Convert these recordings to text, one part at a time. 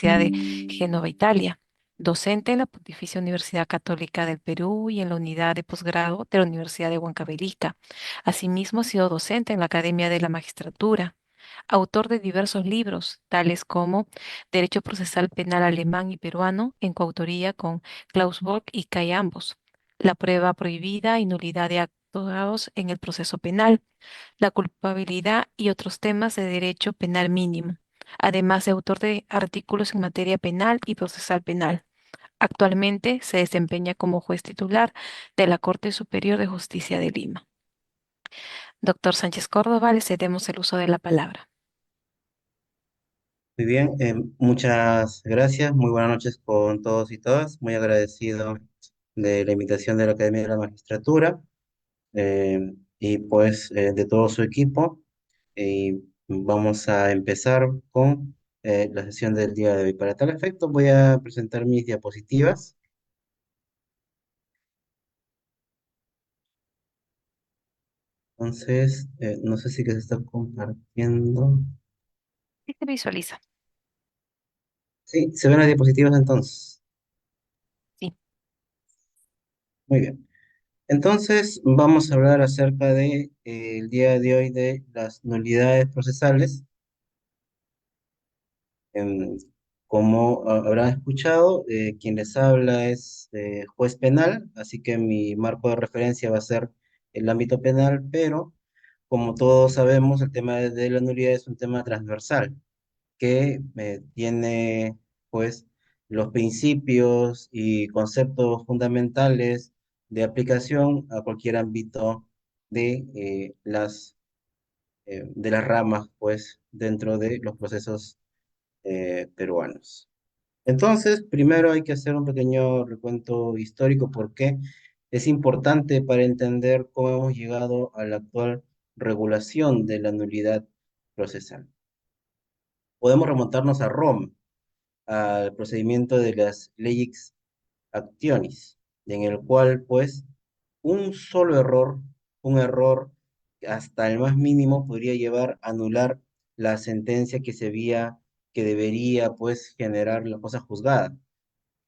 Universidad de Génova, Italia. Docente en la Pontificia Universidad Católica del Perú y en la unidad de posgrado de la Universidad de Huancavelica. Asimismo, ha sido docente en la Academia de la Magistratura. Autor de diversos libros, tales como Derecho Procesal Penal Alemán y Peruano, en coautoría con Klaus Bock y Kai Ambos. La prueba prohibida y nulidad de actos en el proceso penal, la culpabilidad y otros temas de derecho penal mínimo, además de autor de artículos en materia penal y procesal penal. Actualmente se desempeña como juez titular de la Corte Superior de Justicia de Lima. Doctor Sánchez Córdoba, le cedemos el uso de la palabra. Muy bien, muchas gracias. Muy buenas noches con todos y todas. Muy agradecido de la invitación de la Academia de la Magistratura y pues de todo su equipo. Y vamos a empezar con la sesión del día de hoy. Para tal efecto, voy a presentar mis diapositivas. Entonces, no sé si que se está compartiendo. ¿Sí se visualiza? Sí, se ven las diapositivas entonces. Sí. Muy bien. Entonces, vamos a hablar acerca de, el día de hoy de las nulidades procesales. Em, Como habrán escuchado, quien les habla es juez penal, así que mi marco de referencia va a ser el ámbito penal, pero como todos sabemos, el tema de la nulidad es un tema transversal que tiene pues los principios y conceptos fundamentales de aplicación a cualquier ámbito de de las ramas pues dentro de los procesos peruanos. Entonces, primero hay que hacer un pequeño recuento histórico porque es importante para entender cómo hemos llegado a la actual regulación de la nulidad procesal. Podemos remontarnos a Roma, al procedimiento de las lex actionis, en el cual, pues, un solo error, un error hasta el más mínimo, podría llevar a anular la sentencia que debería, pues, generar la cosa juzgada.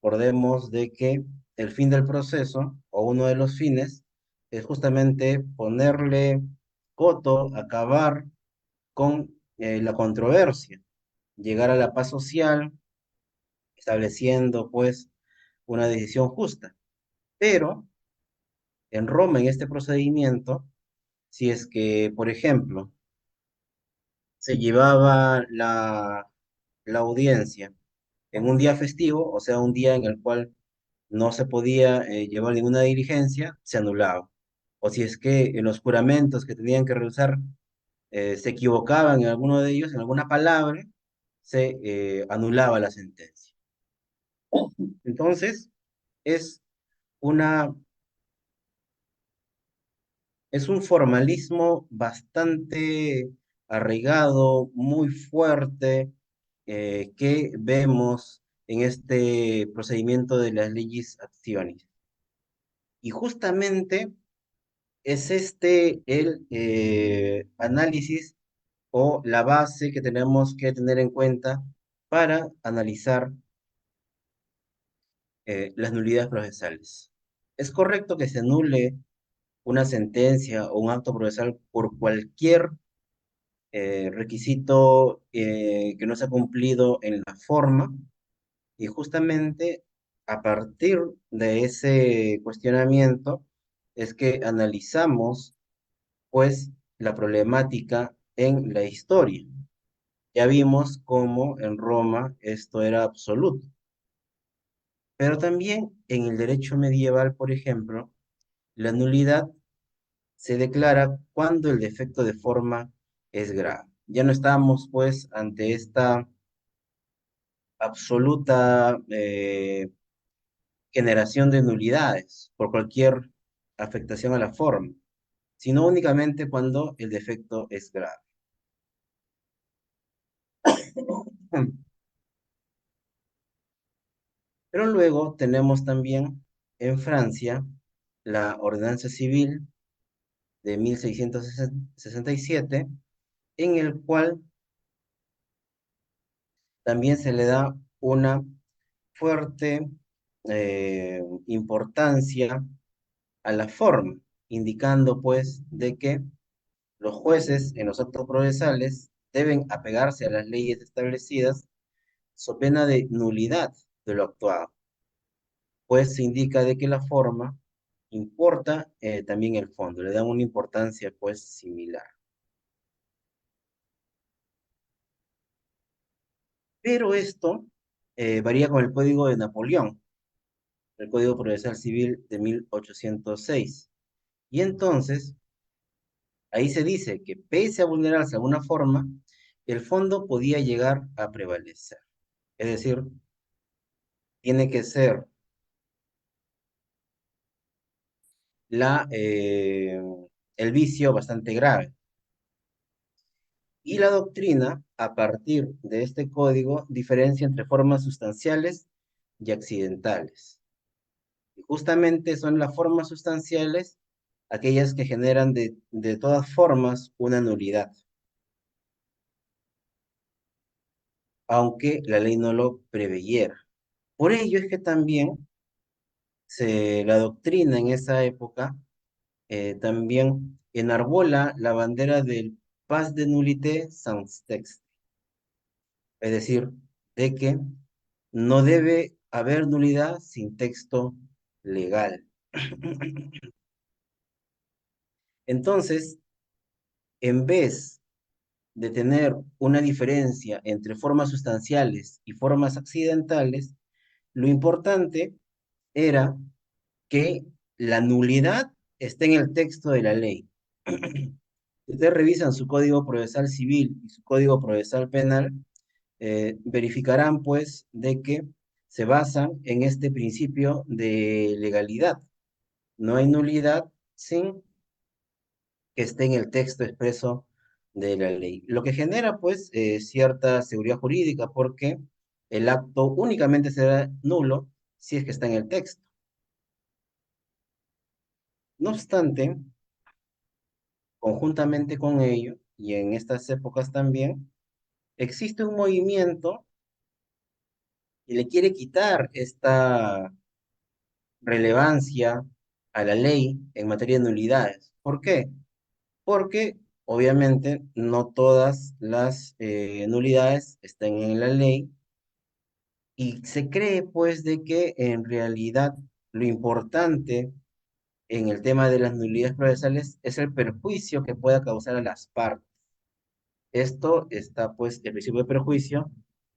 Recordemos de que el fin del proceso, o uno de los fines, es justamente ponerle coto, acabar con la controversia, llegar a la paz social, estableciendo, pues, una decisión justa. Pero en Roma, en este procedimiento, si es que, por ejemplo, se llevaba la audiencia en un día festivo, o sea, un día en el cual no se podía llevar ninguna diligencia, se anulaba. O si es que en los juramentos que tenían que realizar se equivocaban en alguno de ellos, en alguna palabra, se anulaba la sentencia. Entonces, es una es un formalismo bastante arraigado, muy fuerte, que vemos en este procedimiento de las leyes acciones. Y justamente es este el análisis o la base que tenemos que tener en cuenta para analizar las nulidades procesales. Es correcto que se anule una sentencia o un acto procesal por cualquier requisito que no se ha cumplido en la forma, y justamente a partir de ese cuestionamiento es que analizamos pues la problemática en la historia. Ya vimos cómo en Roma esto era absoluto, pero también en el derecho medieval, por ejemplo, la nulidad se declara cuando el defecto de forma es grave. Ya no estamos pues ante esta absoluta generación de nulidades por cualquier afectación a la forma, sino únicamente cuando el defecto es grave. Pero luego tenemos también en Francia la Ordenanza Civil de 1667, en el cual también se le da una fuerte importancia a la forma, indicando pues de que los jueces en los actos procesales deben apegarse a las leyes establecidas so pena de nulidad de lo actuado, pues se indica de que la forma importa también el fondo, le dan una importancia pues similar. Pero esto varía con el Código de Napoleón, el Código Procesal Civil de 1806. Y entonces, ahí se dice que pese a vulnerarse alguna forma, el fondo podía llegar a prevalecer. Es decir, tiene que ser la, el vicio bastante grave. Y la doctrina, a partir de este código, diferencia entre formas sustanciales y accidentales. Y justamente son las formas sustanciales aquellas que generan de todas formas una nulidad, aunque la ley no lo preveyera. Por ello es que también la doctrina en esa época también enarbola la bandera del pas de nullité sans texte, es decir, de que no debe haber nulidad sin texto legal. Entonces, en vez de tener una diferencia entre formas sustanciales y formas accidentales, lo importante era que la nulidad esté en el texto de la ley. Si ustedes revisan su Código Procesal Civil y su Código Procesal Penal, verificarán pues de que se basan en este principio de legalidad. No hay nulidad sin que esté en el texto expreso de la ley. Lo que genera pues cierta seguridad jurídica porque el acto únicamente será nulo si es que está en el texto. No obstante, conjuntamente con ello, y en estas épocas también, existe un movimiento que le quiere quitar esta relevancia a la ley en materia de nulidades. ¿Por qué? Porque obviamente no todas las nulidades están en la ley y se cree pues de que en realidad lo importante en el tema de las nulidades procesales es el perjuicio que pueda causar a las partes. Esto está, pues, el principio de perjuicio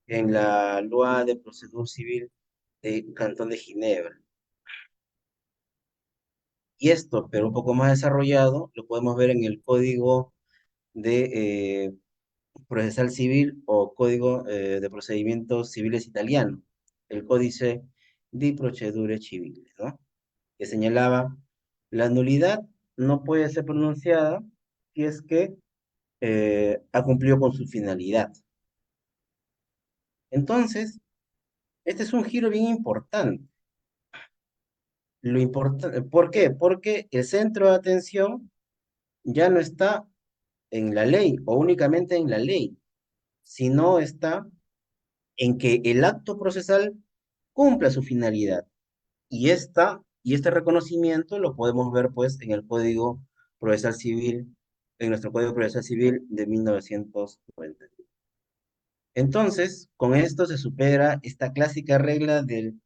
en la Loi de Procedure Civil del Cantón de Ginebra. Y esto, pero un poco más desarrollado, lo podemos ver en el Código de Procesal Civil o Código de Procedimientos Civiles Italiano, el Códice di Procedure Civili, ¿no? Que señalaba la nulidad no puede ser pronunciada si es que ha cumplido con su finalidad. Entonces, este es un giro bien importante. ¿Por qué? Porque el centro de atención ya no está en la ley o únicamente en la ley, sino está en que el acto procesal cumpla su finalidad. Y este reconocimiento lo podemos ver pues en el Código Procesal Civil, en nuestro Código Procesal Civil de 1990. Entonces, con esto se supera esta clásica regla del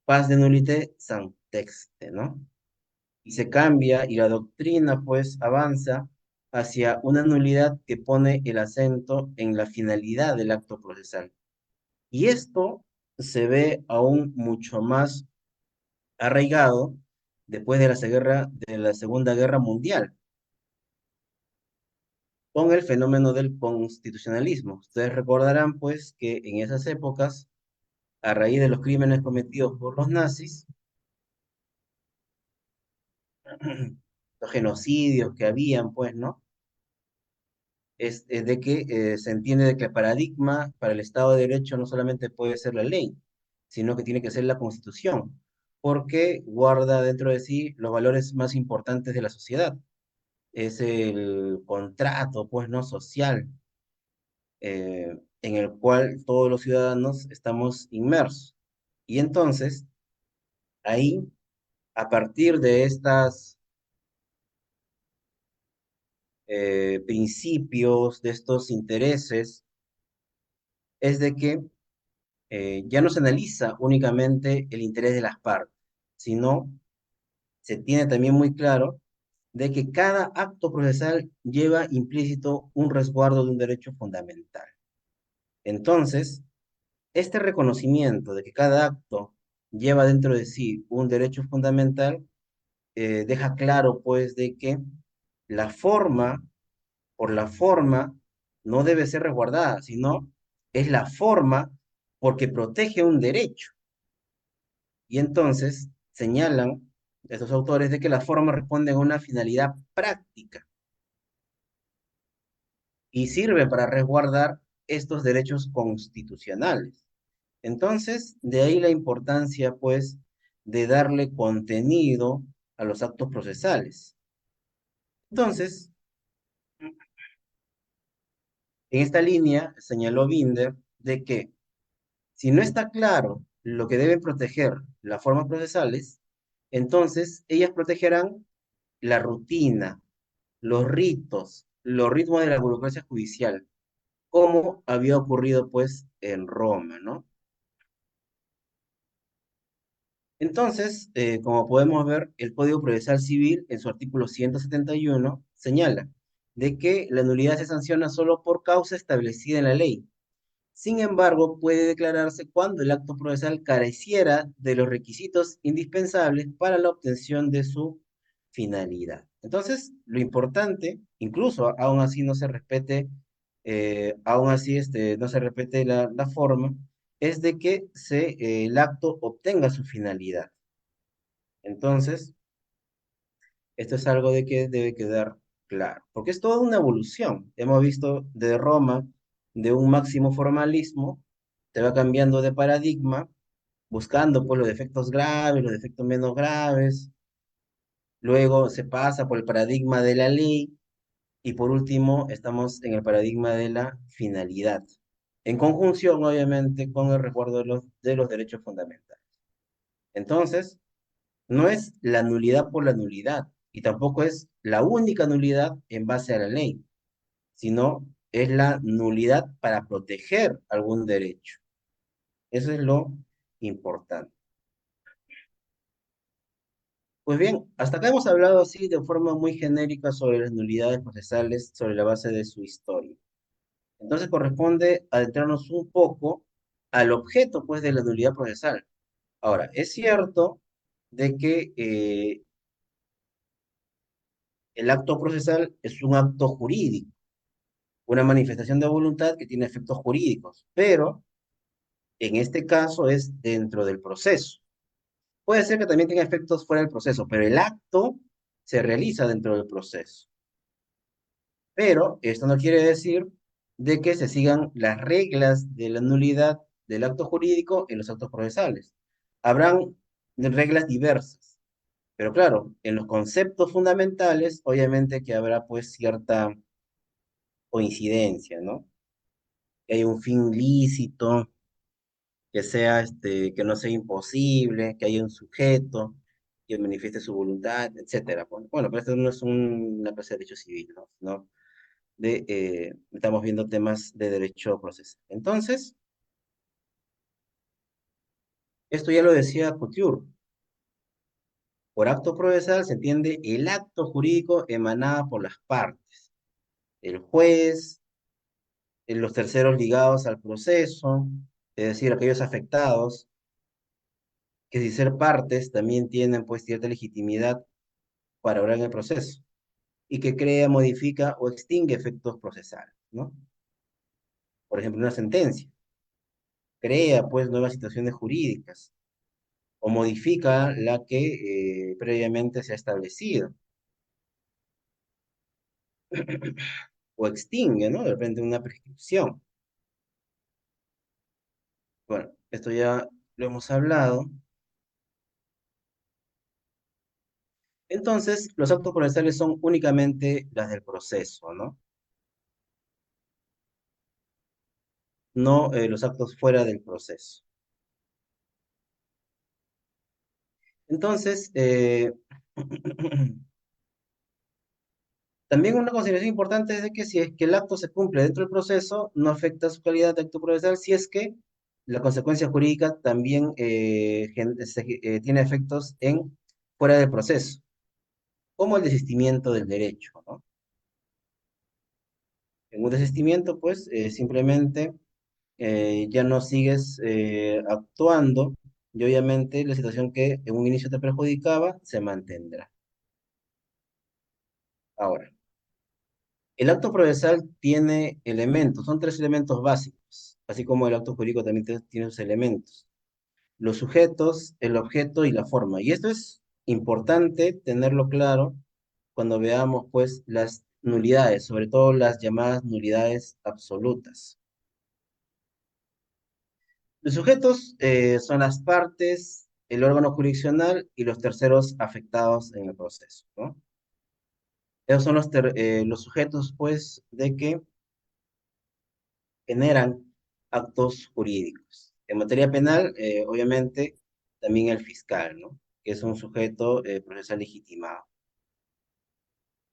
pas de nullité sans texte, ¿no? Y se cambia y la doctrina pues avanza hacia una nulidad que pone el acento en la finalidad del acto procesal. Y esto se ve aún mucho más arraigado después de la Segunda Guerra Mundial, con el fenómeno del constitucionalismo. Ustedes recordarán pues que en esas épocas, a raíz de los crímenes cometidos por los nazis, los genocidios que habían pues, ¿no? Es de que se entiende de que el paradigma para el Estado de Derecho no solamente puede ser la ley, sino que tiene que ser la Constitución, porque guarda dentro de sí los valores más importantes de la sociedad. Es el contrato, pues, no social. en el cual todos los ciudadanos estamos inmersos. Y entonces, ahí, a partir de estos principios, de estos intereses, es de que ya no se analiza únicamente el interés de las partes, sino se tiene también muy claro de que cada acto procesal lleva implícito un resguardo de un derecho fundamental. Entonces, este reconocimiento de que cada acto lleva dentro de sí un derecho fundamental deja claro, pues, de que la forma, por la forma, no debe ser resguardada, sino es la forma porque protege un derecho. Y entonces señalan estos autores de que la forma responde a una finalidad práctica y sirve para resguardar estos derechos constitucionales. Entonces, de ahí la importancia, pues, de darle contenido a los actos procesales. Entonces, en esta línea señaló Binder de que si no está claro lo que deben proteger las formas procesales, entonces ellas protegerán la rutina, los ritmos de la burocracia judicial, como había ocurrido pues en Roma, ¿no? Entonces, como podemos ver, el Código Procesal Civil en su artículo 171 señala de que la nulidad se sanciona solo por causa establecida en la ley. Sin embargo, puede declararse cuando el acto procesal careciera de los requisitos indispensables para la obtención de su finalidad. Entonces, lo importante, incluso aún así no se respete, aún así no se respete la forma, es de que el acto obtenga su finalidad. Entonces, esto es algo de que debe quedar claro, porque es toda una evolución. Hemos visto de Roma, de un máximo formalismo, te va cambiando de paradigma, buscando pues los defectos graves, los defectos menos graves, luego se pasa por el paradigma de la ley y por último estamos en el paradigma de la finalidad, en conjunción obviamente con el resguardo de los derechos fundamentales. Entonces, no es la nulidad por la nulidad y tampoco es la única nulidad en base a la ley, sino es la nulidad para proteger algún derecho. Eso es lo importante. Pues bien, hasta acá hemos hablado así de forma muy genérica sobre las nulidades procesales sobre la base de su historia. Entonces corresponde adentrarnos un poco al objeto pues de la nulidad procesal. Ahora, es cierto de que el acto procesal es un acto jurídico, una manifestación de voluntad que tiene efectos jurídicos, pero en este caso es dentro del proceso. Puede ser que también tenga efectos fuera del proceso, pero el acto se realiza dentro del proceso. Pero esto no quiere decir de que se sigan las reglas de la nulidad del acto jurídico en los actos procesales. Habrán reglas diversas, pero claro, en los conceptos fundamentales, obviamente que habrá pues cierta coincidencia, ¿no? Que hay un fin lícito, que sea que no sea imposible, que haya un sujeto que manifieste su voluntad, etcétera. Bueno, pero esto no es una clase de derecho civil, ¿no? Estamos viendo temas de derecho procesal. Entonces, esto ya lo decía Couture. Por acto procesal se entiende el acto jurídico emanado por las partes, el juez, los terceros ligados al proceso, es decir, aquellos afectados, que si ser partes también tienen pues cierta legitimidad para obrar en el proceso, y que crea, modifica o extingue efectos procesales, ¿no? Por ejemplo, una sentencia crea pues nuevas situaciones jurídicas, o modifica la que previamente se ha establecido, o extingue, ¿no? De repente una prescripción. Bueno, esto ya lo hemos hablado. Entonces, los actos procesales son únicamente las del proceso, ¿no? no los actos fuera del proceso. Entonces, también una consideración importante es de que si es que el acto se cumple dentro del proceso, no afecta su calidad de acto procesal si es que la consecuencia jurídica también tiene efectos en fuera del proceso, como el desistimiento del derecho, ¿no? En un desistimiento, pues, simplemente ya no sigues actuando y obviamente la situación que en un inicio te perjudicaba se mantendrá. Ahora, el acto procesal tiene elementos, son tres elementos básicos, así como el acto jurídico también tiene sus elementos. Los sujetos, el objeto y la forma. Y esto es importante tenerlo claro cuando veamos pues las nulidades, sobre todo las llamadas nulidades absolutas. Los sujetos son las partes, el órgano jurisdiccional y los terceros afectados en el proceso, ¿no? Esos son los sujetos, pues, de que generan actos jurídicos. En materia penal, obviamente, también el fiscal, ¿no? Que es un sujeto procesal legitimado.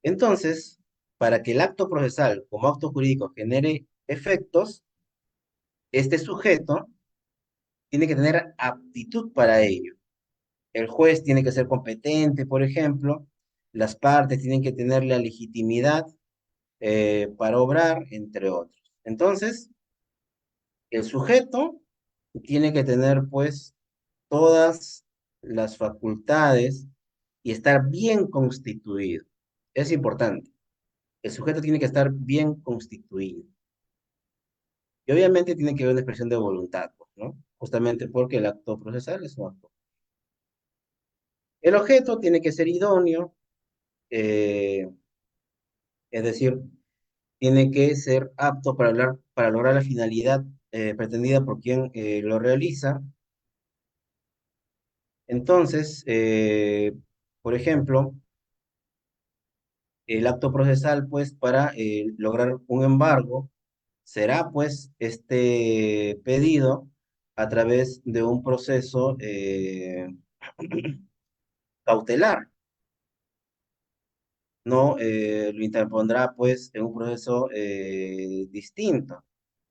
Entonces, para que el acto procesal como acto jurídico genere efectos, este sujeto tiene que tener aptitud para ello. El juez tiene que ser competente, por ejemplo, las partes tienen que tener la legitimidad para obrar, entre otros. Entonces, el sujeto tiene que tener, pues, todas las facultades y estar bien constituido. Es importante. El sujeto tiene que estar bien constituido. Y obviamente tiene que haber una expresión de voluntad, pues, ¿no? Justamente porque el acto procesal es un acto. El objeto tiene que ser idóneo, eh, es decir, tiene que ser apto para lograr la finalidad pretendida por quien lo realiza. Entonces, por ejemplo, el acto procesal, pues, para lograr un embargo, será, pues, este pedido a través de un proceso cautelar, ¿no? Lo interpondrá, pues, en un proceso distinto.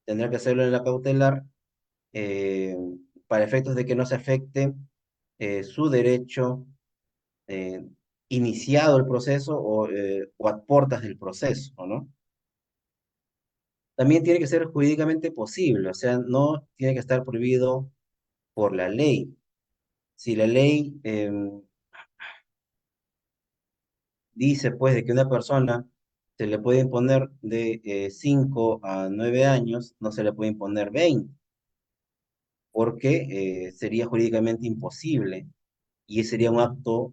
Tendrá que hacerlo en la cautelar eh, para efectos de que no se afecte su derecho eh, iniciado el proceso o a puertas del proceso, ¿no? También tiene que ser jurídicamente posible, o sea, no tiene que estar prohibido por la ley. Si la ley dice, pues, de que una persona se le puede imponer de 5 a 9 años, no se le puede imponer 20, porque sería jurídicamente imposible y sería un acto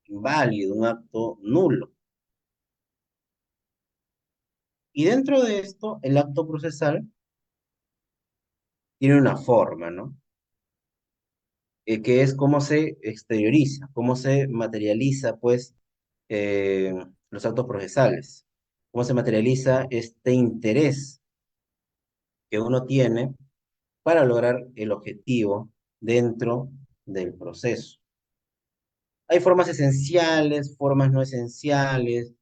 inválido, un acto nulo. Y dentro de esto, el acto procesal tiene una forma, ¿no? Que es cómo se exterioriza, cómo se materializa, pues, eh, los actos procesales, cómo se materializa este interés que uno tiene para lograr el objetivo dentro del proceso. Hay formas esenciales, formas no esenciales,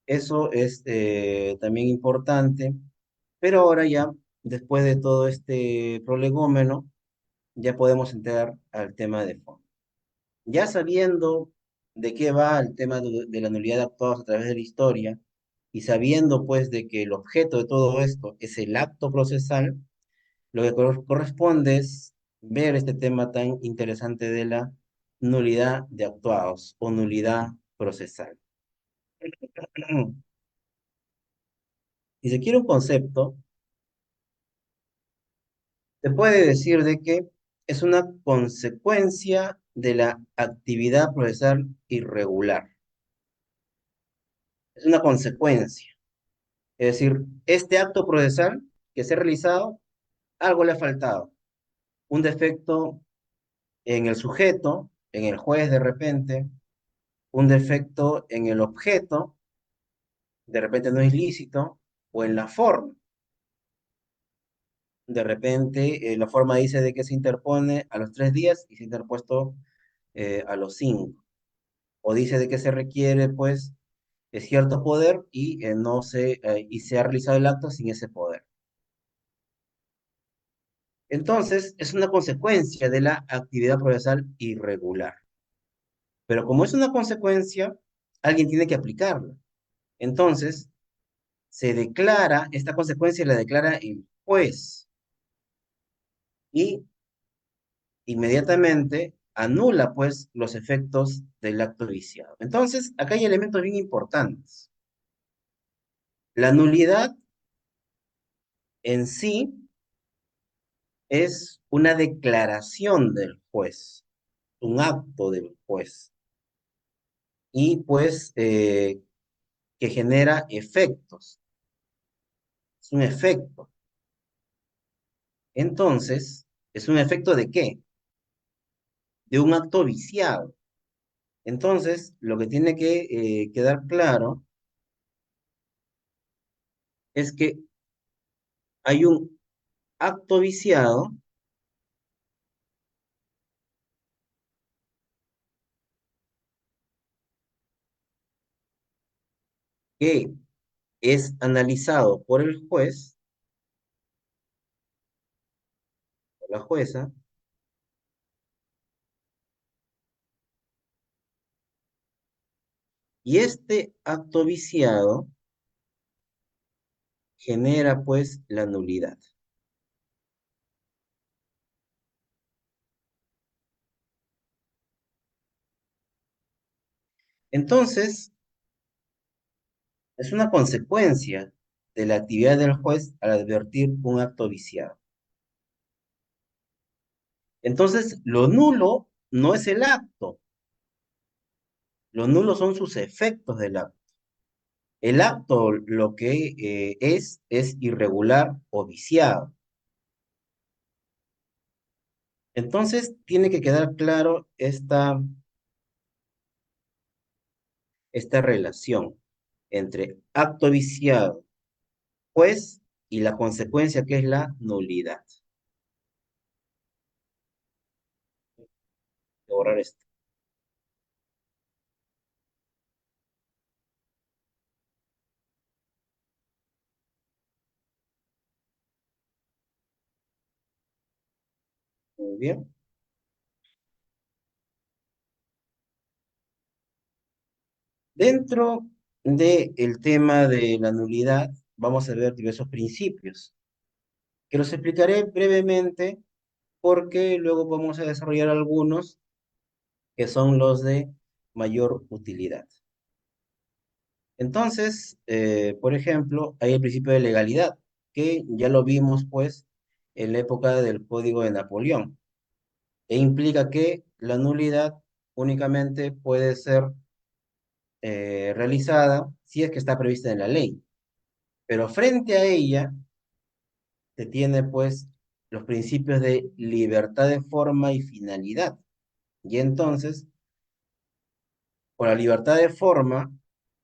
eso es también importante, pero ahora ya, después de todo este prolegómeno, ya podemos entrar al tema de fondo. Ya sabiendo de qué va el tema de la nulidad de actuados a través de la historia, y sabiendo pues de que el objeto de todo esto es el acto procesal, lo que corresponde es ver este tema tan interesante de la nulidad de actuados o nulidad procesal. Si se quiere un concepto, se puede decir de que es una consecuencia de la actividad procesal irregular. Es una consecuencia. Es decir, este acto procesal que se ha realizado, algo le ha faltado. Un defecto en el sujeto, en el juez de repente, un defecto en el objeto, de repente no es lícito, o en la forma. de repente la forma dice de que se interpone a los 3 días y se ha interpuesto a los 5. O dice de que se requiere, pues, cierto poder y, no se, y se ha realizado el acto sin ese poder. Entonces, es una consecuencia de la actividad procesal irregular. Pero como es una consecuencia, alguien tiene que aplicarla. Entonces, se declara, esta consecuencia la declara el juez y inmediatamente anula, pues, los efectos del acto viciado. Entonces, acá hay elementos bien importantes. La nulidad en sí es una declaración del juez, un acto del juez, y pues que genera efectos. Es un efecto. Entonces, ¿es un efecto de qué? De un acto viciado. Entonces, lo que tiene que quedar claro es que hay un acto viciado que es analizado por el juez, por la jueza, y este acto viciado genera pues la nulidad. Entonces, es una consecuencia de la actividad del juez al advertir un acto viciado. Entonces, lo nulo no es el acto, lo nulo son sus efectos del acto. El acto lo que es irregular o viciado. Entonces, tiene que quedar claro esta relación entre acto viciado, juez, y la consecuencia que es la nulidad. Voy a borrar esto. Muy bien. Dentro del tema de la nulidad, vamos a ver diversos principios, que los explicaré brevemente porque luego vamos a desarrollar algunos que son los de mayor utilidad. Entonces, por ejemplo, hay el principio de legalidad, que ya lo vimos pues en la época del Código de Napoleón, e implica que la nulidad únicamente puede ser realizada si es que está prevista en la ley. Pero frente a ella se tiene pues los principios de libertad de forma y finalidad. Y entonces, por la libertad de forma,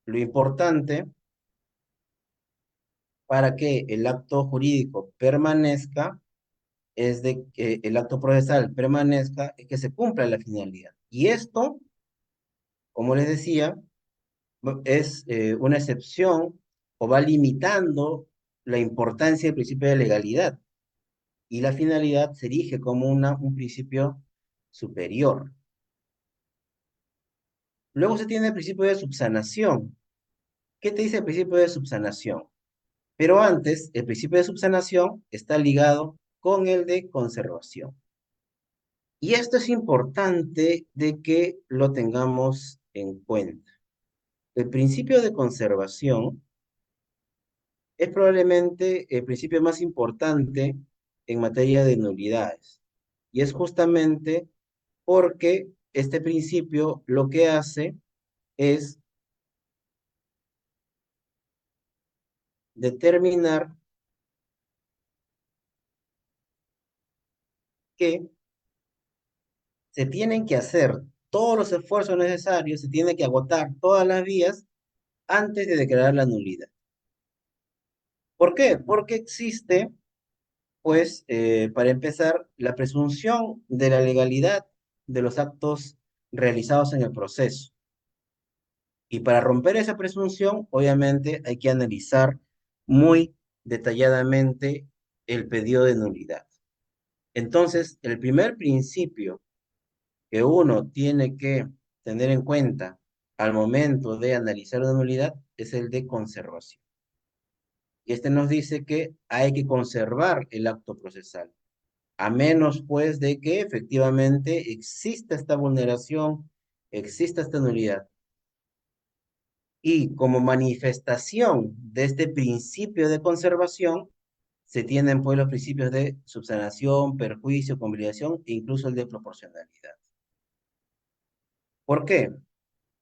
lo importante para que el acto jurídico permanezca es de que el acto procesal permanezca, es que se cumpla la finalidad. Y esto, como les decía, es una excepción o va limitando la importancia del principio de legalidad. Y la finalidad se erige como un principio superior. Luego se tiene el principio de subsanación. ¿Qué te dice el principio de subsanación? Pero antes, el principio de subsanación está ligado con el de conservación. Y esto es importante de que lo tengamos en cuenta. El principio de conservación es probablemente el principio más importante en materia de nulidades. Y es justamente porque este principio lo que hace es determinar que se tienen que hacer todos los esfuerzos necesarios, se tiene que agotar todas las vías antes de declarar la nulidad. ¿Por qué? Porque existe Pues, para empezar, la presunción de la legalidad de los actos realizados en el proceso. Y para romper esa presunción, obviamente hay que analizar muy detalladamente el pedido de nulidad. Entonces, el primer principio que uno tiene que tener en cuenta al momento de analizar una nulidad es el de conservación. Y este nos dice que hay que conservar el acto procesal, a menos pues de que efectivamente exista esta vulneración, exista esta nulidad. Y como manifestación de este principio de conservación, se tienen pues los principios de subsanación, perjuicio, convalidación e incluso el de proporcionalidad. ¿Por qué?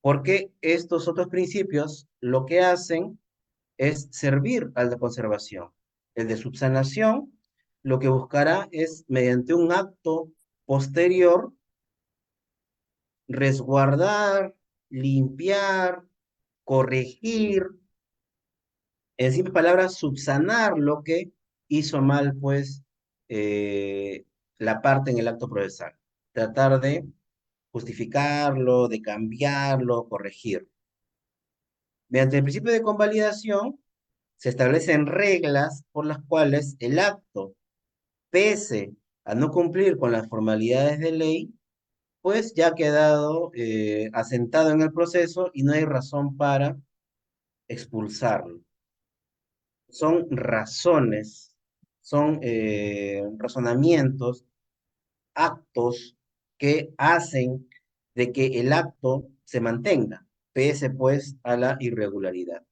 Porque estos otros principios lo que hacen es servir al de conservación. El de subsanación lo que buscará es, mediante un acto posterior, resguardar, limpiar, corregir, en simples palabras, subsanar lo que hizo mal, pues, eh, la parte en el acto procesal. Tratar de justificarlo, de cambiarlo, corregir. Mediante el principio de convalidación, se establecen reglas por las cuales el acto, pese a no cumplir con las formalidades de ley, pues ya ha quedado asentado en el proceso y no hay razón para expulsarlo. Son razones, son razonamientos, actos que hacen de que el acto se mantenga, pese pues a la irregularidad.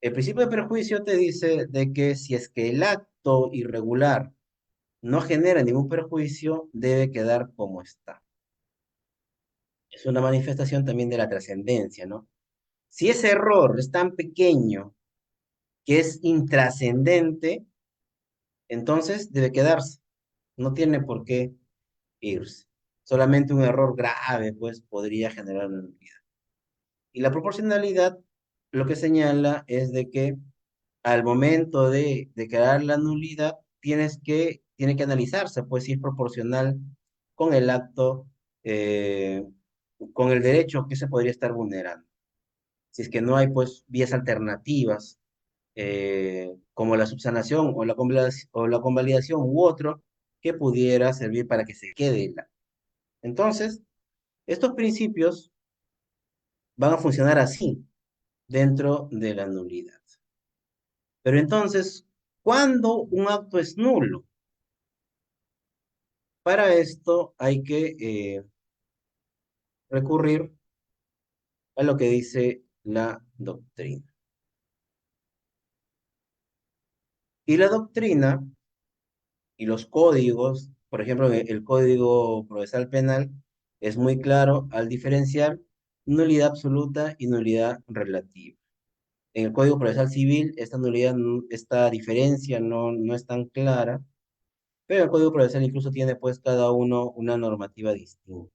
El principio de perjuicio te dice de que si es que el acto irregular no genera ningún perjuicio, debe quedar como está. Es una manifestación también de la trascendencia, ¿no? Si ese error es tan pequeño que es intrascendente, entonces debe quedarse. No tiene por qué irse. Solamente un error grave, pues, podría generar una nulidad. Y la proporcionalidad lo que señala es de que al momento de declarar la nulidad, tiene que analizarse, pues, si es proporcional con el acto, eh, con el derecho que se podría estar vulnerando. Si es que no hay, pues, vías alternativas, como la subsanación o la convalidación u otro, que pudiera servir para que se quede la. Entonces, estos principios van a funcionar así dentro de la nulidad. Pero entonces, ¿cuándo un acto es nulo? Para esto hay que recurrir a lo que dice la doctrina. Y la doctrina y los códigos, por ejemplo, el Código Procesal Penal es muy claro al diferenciar nulidad absoluta y nulidad relativa. En el Código Procesal Civil, esta nulidad, esta diferencia no es tan clara, pero el Código Procesal incluso tiene pues cada uno una normativa distinta.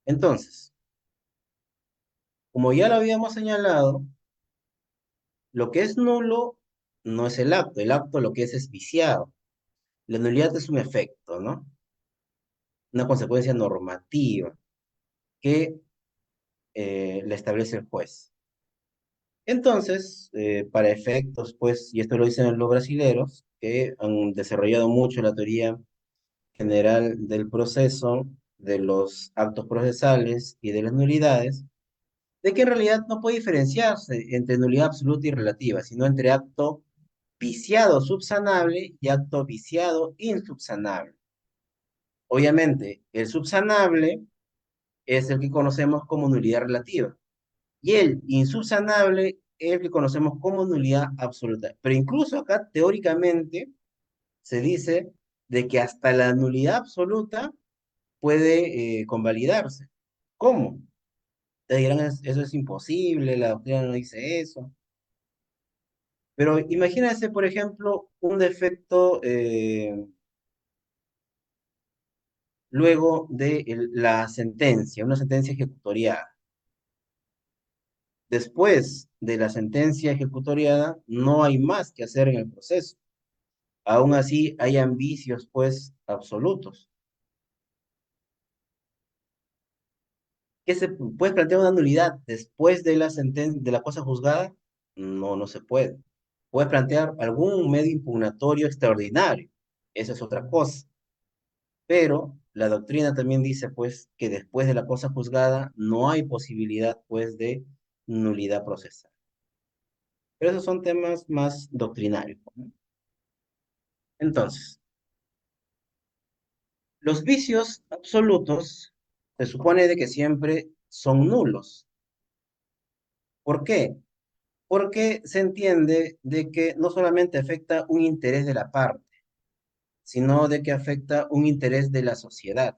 Entonces, como ya lo habíamos señalado, lo que es nulo no es el acto lo que es viciado. La nulidad es un efecto, ¿no? Una consecuencia normativa que la establece el juez. Entonces, para efectos, pues, y esto lo dicen los brasileros, que han desarrollado mucho la teoría general del proceso, de los actos procesales y de las nulidades, de que en realidad no puede diferenciarse entre nulidad absoluta y relativa, sino entre acto viciado subsanable y acto viciado insubsanable. Obviamente, el subsanable es el que conocemos como nulidad relativa y el insubsanable es el que conocemos como nulidad absoluta. Pero incluso acá, teóricamente, se dice de que hasta la nulidad absoluta puede convalidarse. ¿Cómo? Te dirán, eso es imposible, la doctrina no dice eso. Pero imagínense, por ejemplo, un defecto luego de la sentencia, una sentencia ejecutoriada. Después de la sentencia ejecutoriada, no hay más que hacer en el proceso. aún así hayan vicios, pues, absolutos. ¿Qué se puede plantear una nulidad después de de la cosa juzgada? No, no se puede. Puedes plantear algún medio impugnatorio extraordinario. Esa es otra cosa. Pero la doctrina también dice, pues, que después de la cosa juzgada no hay posibilidad, pues, de nulidad procesal. Pero esos son temas más doctrinarios, ¿no? Entonces, los vicios absolutos se supone de que siempre son nulos. ¿Por qué? Porque se entiende de que no solamente afecta un interés de la parte, sino de que afecta un interés de la sociedad,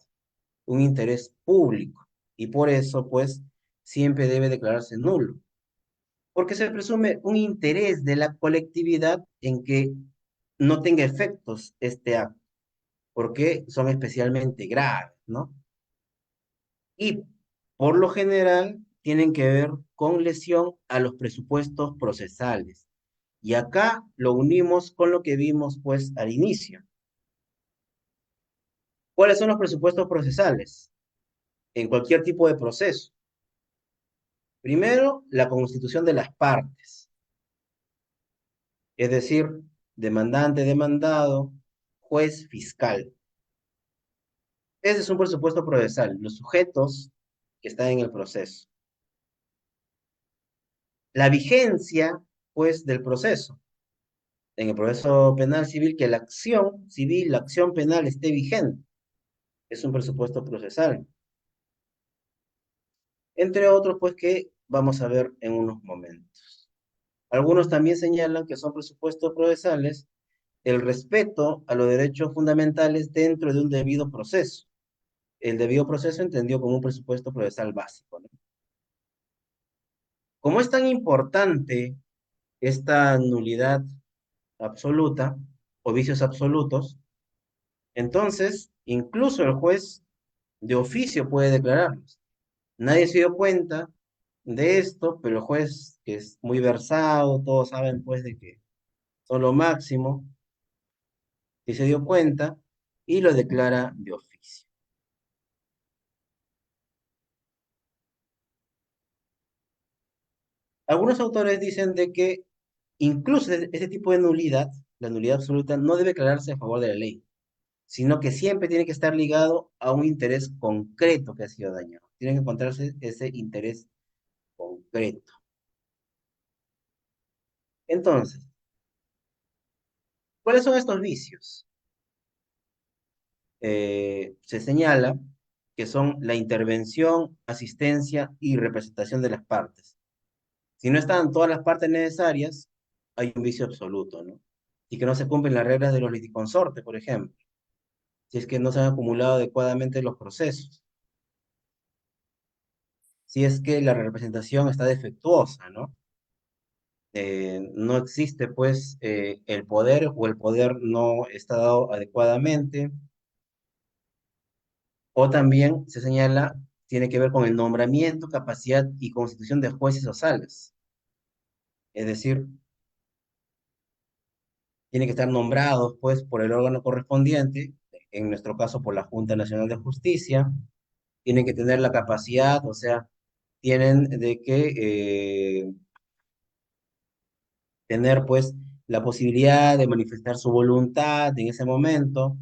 un interés público, y por eso, pues, siempre debe declararse nulo, porque se presume un interés de la colectividad en que no tenga efectos este acto, porque son especialmente graves, ¿no? Y por lo general tienen que ver con lesión a los presupuestos procesales. Y acá lo unimos con lo que vimos pues al inicio. ¿Cuáles son los presupuestos procesales? En cualquier tipo de proceso. Primero, la constitución de las partes, es decir, demandante, demandado, juez, fiscal. Ese es un presupuesto procesal, los sujetos que están en el proceso. La vigencia, pues, del proceso. En el proceso penal civil, que la acción civil, la acción penal esté vigente. Es un presupuesto procesal. Entre otros, pues, que vamos a ver en unos momentos. Algunos también señalan que son presupuestos procesales el respeto a los derechos fundamentales dentro de un debido proceso. El debido proceso entendido como un presupuesto procesal básico, ¿no? Como es tan importante esta nulidad absoluta o vicios absolutos, entonces incluso el juez de oficio puede declararlos. Nadie se dio cuenta de esto, pero el juez, que es muy versado, todos saben pues de que son lo máximo, y se dio cuenta y lo declara de oficio. Algunos autores dicen de que incluso este tipo de nulidad, la nulidad absoluta, no debe declararse a favor de la ley, sino que siempre tiene que estar ligado a un interés concreto que ha sido dañado. Tiene que encontrarse ese interés concreto. Entonces, ¿cuáles son estos vicios? Se señala que son la intervención, asistencia y representación de las partes. Si no están todas las partes necesarias, hay un vicio absoluto, ¿no? Y que no se cumplen las reglas de los liticonsortes, por ejemplo, si es que no se han acumulado adecuadamente los procesos, si es que la representación está defectuosa, ¿no? No existe, pues, el poder o el poder no está dado adecuadamente, o también se señala, tiene que ver con el nombramiento, capacidad y constitución de jueces o salas. Es decir, tienen que estar nombrados, pues, por el órgano correspondiente, en nuestro caso por la Junta Nacional de Justicia, tienen que tener la capacidad, o sea, tienen de que tener, pues, la posibilidad de manifestar su voluntad en ese momento,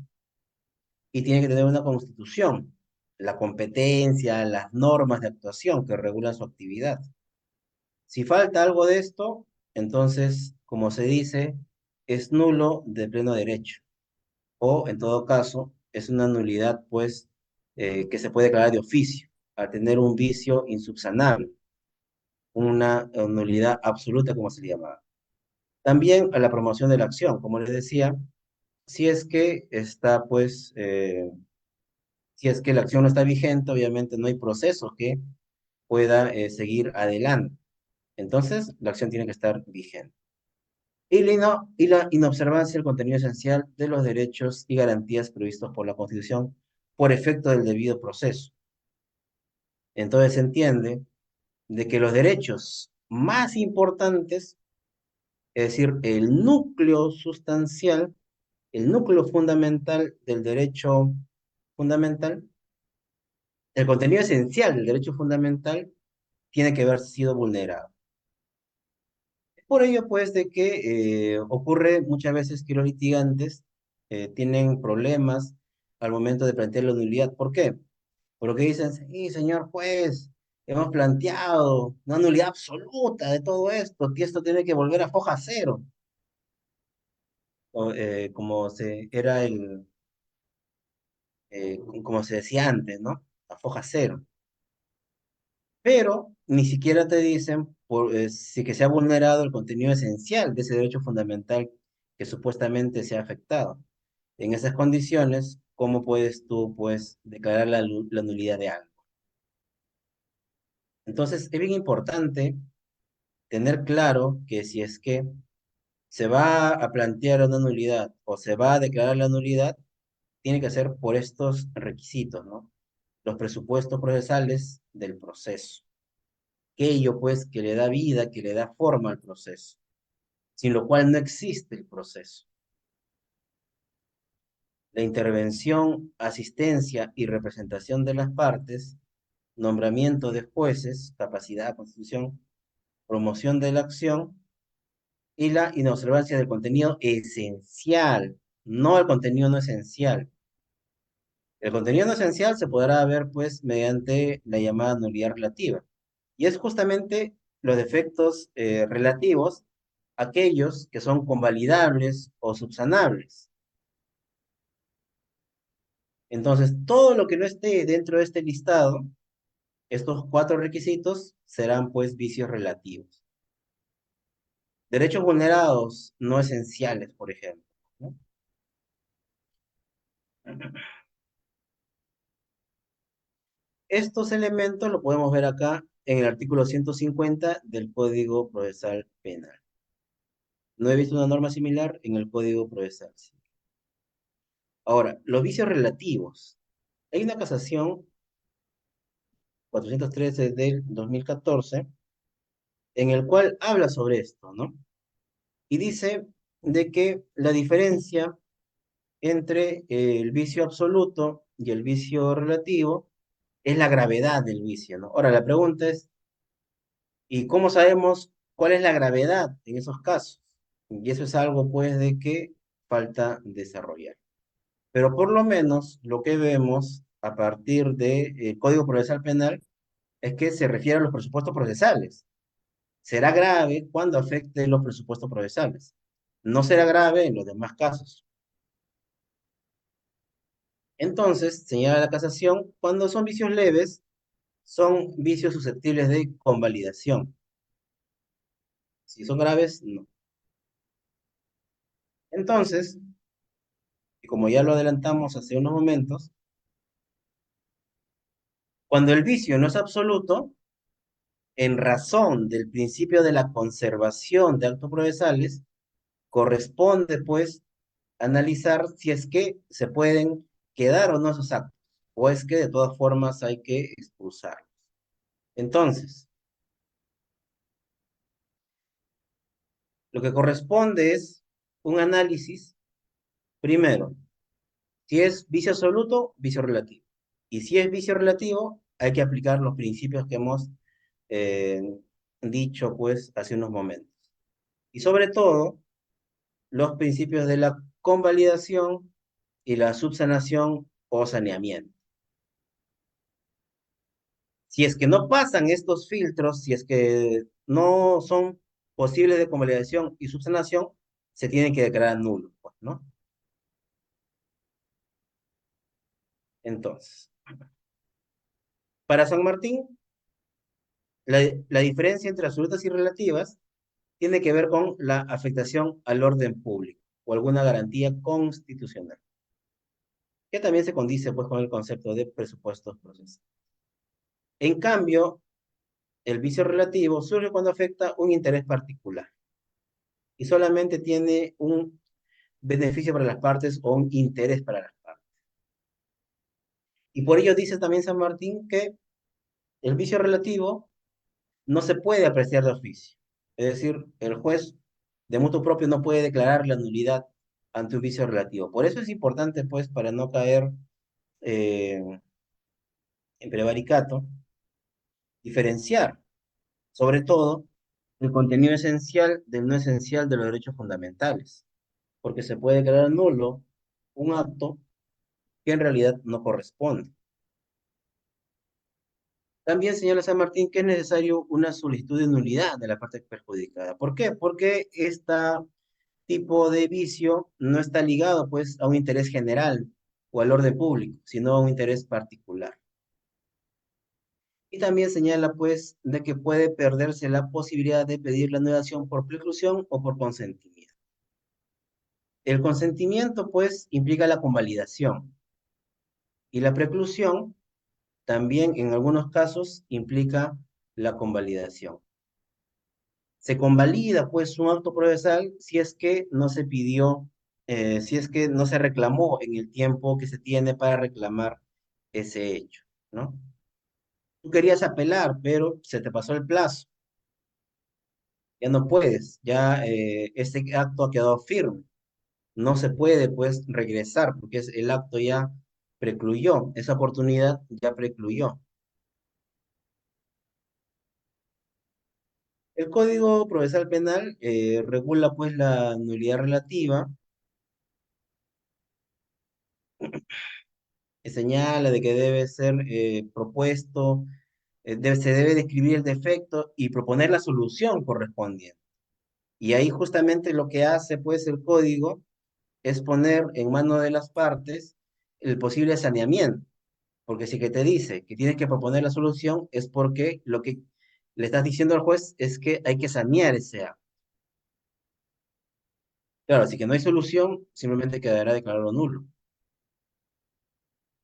y tienen que tener una constitución, la competencia, las normas de actuación que regulan su actividad. Si falta algo de esto, entonces, como se dice, es nulo de pleno derecho. O, en todo caso, es una nulidad, pues, que se puede declarar de oficio, al tener un vicio insubsanable, una nulidad absoluta, como se le llamaba. También a la promoción de la acción, como les decía, si es que está, pues, si es que la acción no está vigente, obviamente no hay proceso que pueda seguir adelante. Entonces, la acción tiene que estar vigente. Y la inobservancia del contenido esencial de los derechos y garantías previstos por la Constitución por efecto del debido proceso. Entonces se entiende de que los derechos más importantes, es decir, el núcleo sustancial, el núcleo fundamental del derecho fundamental, el contenido esencial del derecho fundamental tiene que haber sido vulnerado. Por ello, pues, de que ocurre muchas veces que los litigantes tienen problemas al momento de plantear la nulidad. ¿Por qué? Porque dicen, sí, señor juez, hemos planteado una nulidad absoluta de todo esto, y esto tiene que volver a foja cero, como era como se decía antes, ¿no? A foja cero. Pero ni siquiera te dicen si que se ha vulnerado el contenido esencial de ese derecho fundamental que supuestamente se ha afectado. En esas condiciones, ¿cómo puedes tú, pues, declarar la nulidad de algo? Entonces, es bien importante tener claro que si es que se va a plantear una nulidad o se va a declarar la nulidad, tiene que ser por estos requisitos, ¿no? Los presupuestos procesales del proceso. Aquello, pues, que le da vida, que le da forma al proceso, sin lo cual no existe el proceso. La intervención, asistencia y representación de las partes, nombramiento de jueces, capacidad, constitución, promoción de la acción y la inobservancia del contenido esencial, no el contenido no esencial. El contenido no esencial se podrá ver, pues, mediante la llamada nulidad relativa. Y es justamente los defectos relativos, aquellos que son convalidables o subsanables. Entonces, todo lo que no esté dentro de este listado, estos cuatro requisitos serán, pues, vicios relativos. Derechos vulnerados no esenciales, por ejemplo, ¿no? Estos elementos lo podemos ver acá en el artículo 150 del Código Procesal Penal. No he visto una norma similar en el Código Procesal. Ahora, los vicios relativos. Hay una casación 413 del 2014 en el cual habla sobre esto, ¿no? Y dice de que la diferencia entre el vicio absoluto y el vicio relativo es la gravedad del vicio, ¿no? Ahora, la pregunta es, ¿y cómo sabemos cuál es la gravedad en esos casos? Y eso es algo, pues, de que falta desarrollar. Pero por lo menos lo que vemos a partir del Código Procesal Penal es que se refiere a los presupuestos procesales. Será grave cuando afecte los presupuestos procesales. No será grave en los demás casos. Entonces, señala la casación, cuando son vicios leves, son vicios susceptibles de convalidación. Si son graves, no. Entonces, y como ya lo adelantamos hace unos momentos, cuando el vicio no es absoluto, en razón del principio de la conservación de actos procesales, corresponde, pues, analizar si es que se pueden quedar o no esos actos, o es que de todas formas hay que expulsarlos. Entonces, lo que corresponde es un análisis, primero, si es vicio absoluto, vicio relativo. Y si es vicio relativo, hay que aplicar los principios que hemos eh, dicho, pues, hace unos momentos. Y sobre todo, los principios de la convalidación y la subsanación o saneamiento. Si es que no pasan estos filtros, si es que no son posibles de convalidación y subsanación, se tienen que declarar nulos, pues, ¿no? Entonces, para San Martín, la diferencia entre absolutas y relativas tiene que ver con la afectación al orden público o alguna garantía constitucional, que también se condice, pues, con el concepto de presupuestos procesales. En cambio, el vicio relativo surge cuando afecta un interés particular y solamente tiene un beneficio para las partes o un interés para las partes. Y por ello dice también San Martín que el vicio relativo no se puede apreciar de oficio. Es decir, el juez de mutuo propio no puede declarar la nulidad ante un vicio relativo. Por eso es importante, pues, para no caer eh, en prevaricato, diferenciar, sobre todo, el contenido esencial del no esencial de los derechos fundamentales, porque se puede crear nulo un acto que en realidad no corresponde. También señala San Martín que es necesario una solicitud de nulidad de la parte perjudicada. ¿Por qué? Porque este tipo de vicio no está ligado pues a un interés general o al orden público, sino a un interés particular. Y también señala pues de que puede perderse la posibilidad de pedir la anulación por preclusión o por consentimiento. El consentimiento pues implica la convalidación y la preclusión también en algunos casos implica la convalidación. Se convalida pues un acto procesal si es que no se pidió, si es que no se reclamó en el tiempo que se tiene para reclamar ese hecho, ¿no? Tú querías apelar, pero se te pasó el plazo, ya no puedes, ya este acto ha quedado firme, no se puede pues regresar porque el acto ya precluyó, esa oportunidad ya precluyó. El Código Procesal Penal regula pues la nulidad relativa, que señala de que debe ser propuesto, se debe describir el defecto y proponer la solución correspondiente. Y ahí justamente lo que hace pues el código es poner en manos de las partes el posible saneamiento, porque si que te dice que tienes que proponer la solución es porque lo que le estás diciendo al juez es que hay que sanear ese acto. Claro, así que no hay solución, simplemente quedará declarado nulo.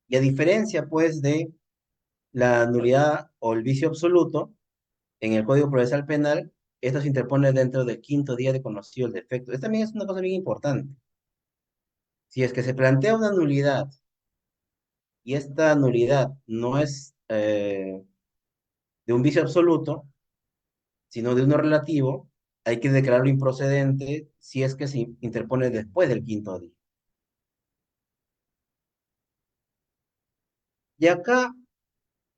Y a diferencia pues de la nulidad o el vicio absoluto, en el Código Procesal Penal, esto se interpone dentro del quinto día de conocido el defecto. Esto también es una cosa bien importante. Si es que se plantea una nulidad y esta nulidad no es de un vicio absoluto, sino de uno relativo, hay que declararlo improcedente si es que se interpone después del quinto día. Y acá,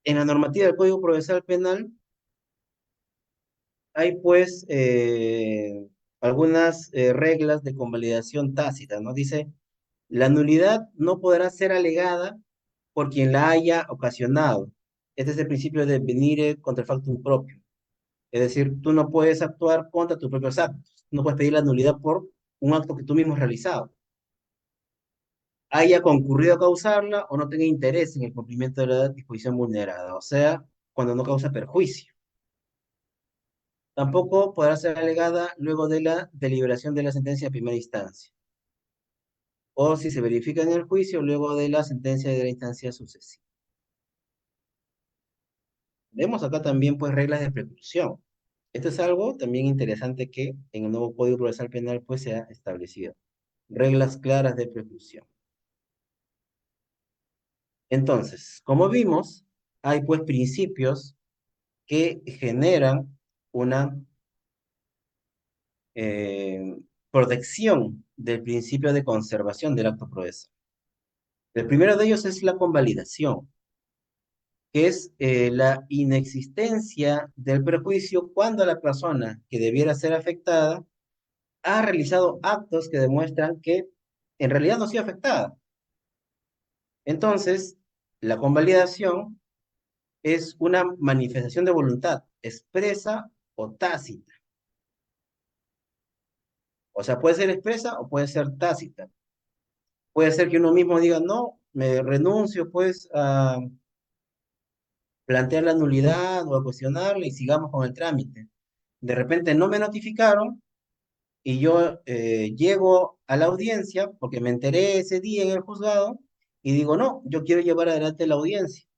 en la normativa del Código Procesal Penal, hay pues algunas reglas de convalidación tácita, ¿no? Dice, la nulidad no podrá ser alegada por quien la haya ocasionado. Este es el principio de venire contra el factum propio. Es decir, tú no puedes actuar contra tus propios actos. No puedes pedir la nulidad por un acto que tú mismo has realizado. Haya concurrido a causarla o no tenga interés en el cumplimiento de la disposición vulnerada. O sea, cuando no causa perjuicio. Tampoco podrá ser alegada luego de la deliberación de la sentencia de primera instancia. O si se verifica en el juicio luego de la sentencia de la instancia sucesiva. Vemos acá también pues reglas de preclusión. Esto es algo también interesante que en el nuevo Código Procesal Penal pues se ha establecido. Reglas claras de preclusión. Entonces, como vimos, hay pues principios que generan una eh, protección del principio de conservación del acto procesal. El primero de ellos es la convalidación, que es la inexistencia del perjuicio cuando la persona que debiera ser afectada ha realizado actos que demuestran que en realidad no ha sido afectada. Entonces, la convalidación es una manifestación de voluntad expresa o tácita. O sea, puede ser expresa o puede ser tácita. Puede ser que uno mismo diga, no, me renuncio pues a plantear la nulidad o a cuestionarla y sigamos con el trámite. De repente no me notificaron y yo llego a la audiencia porque me enteré ese día en el juzgado y digo, no, yo quiero llevar adelante la audiencia.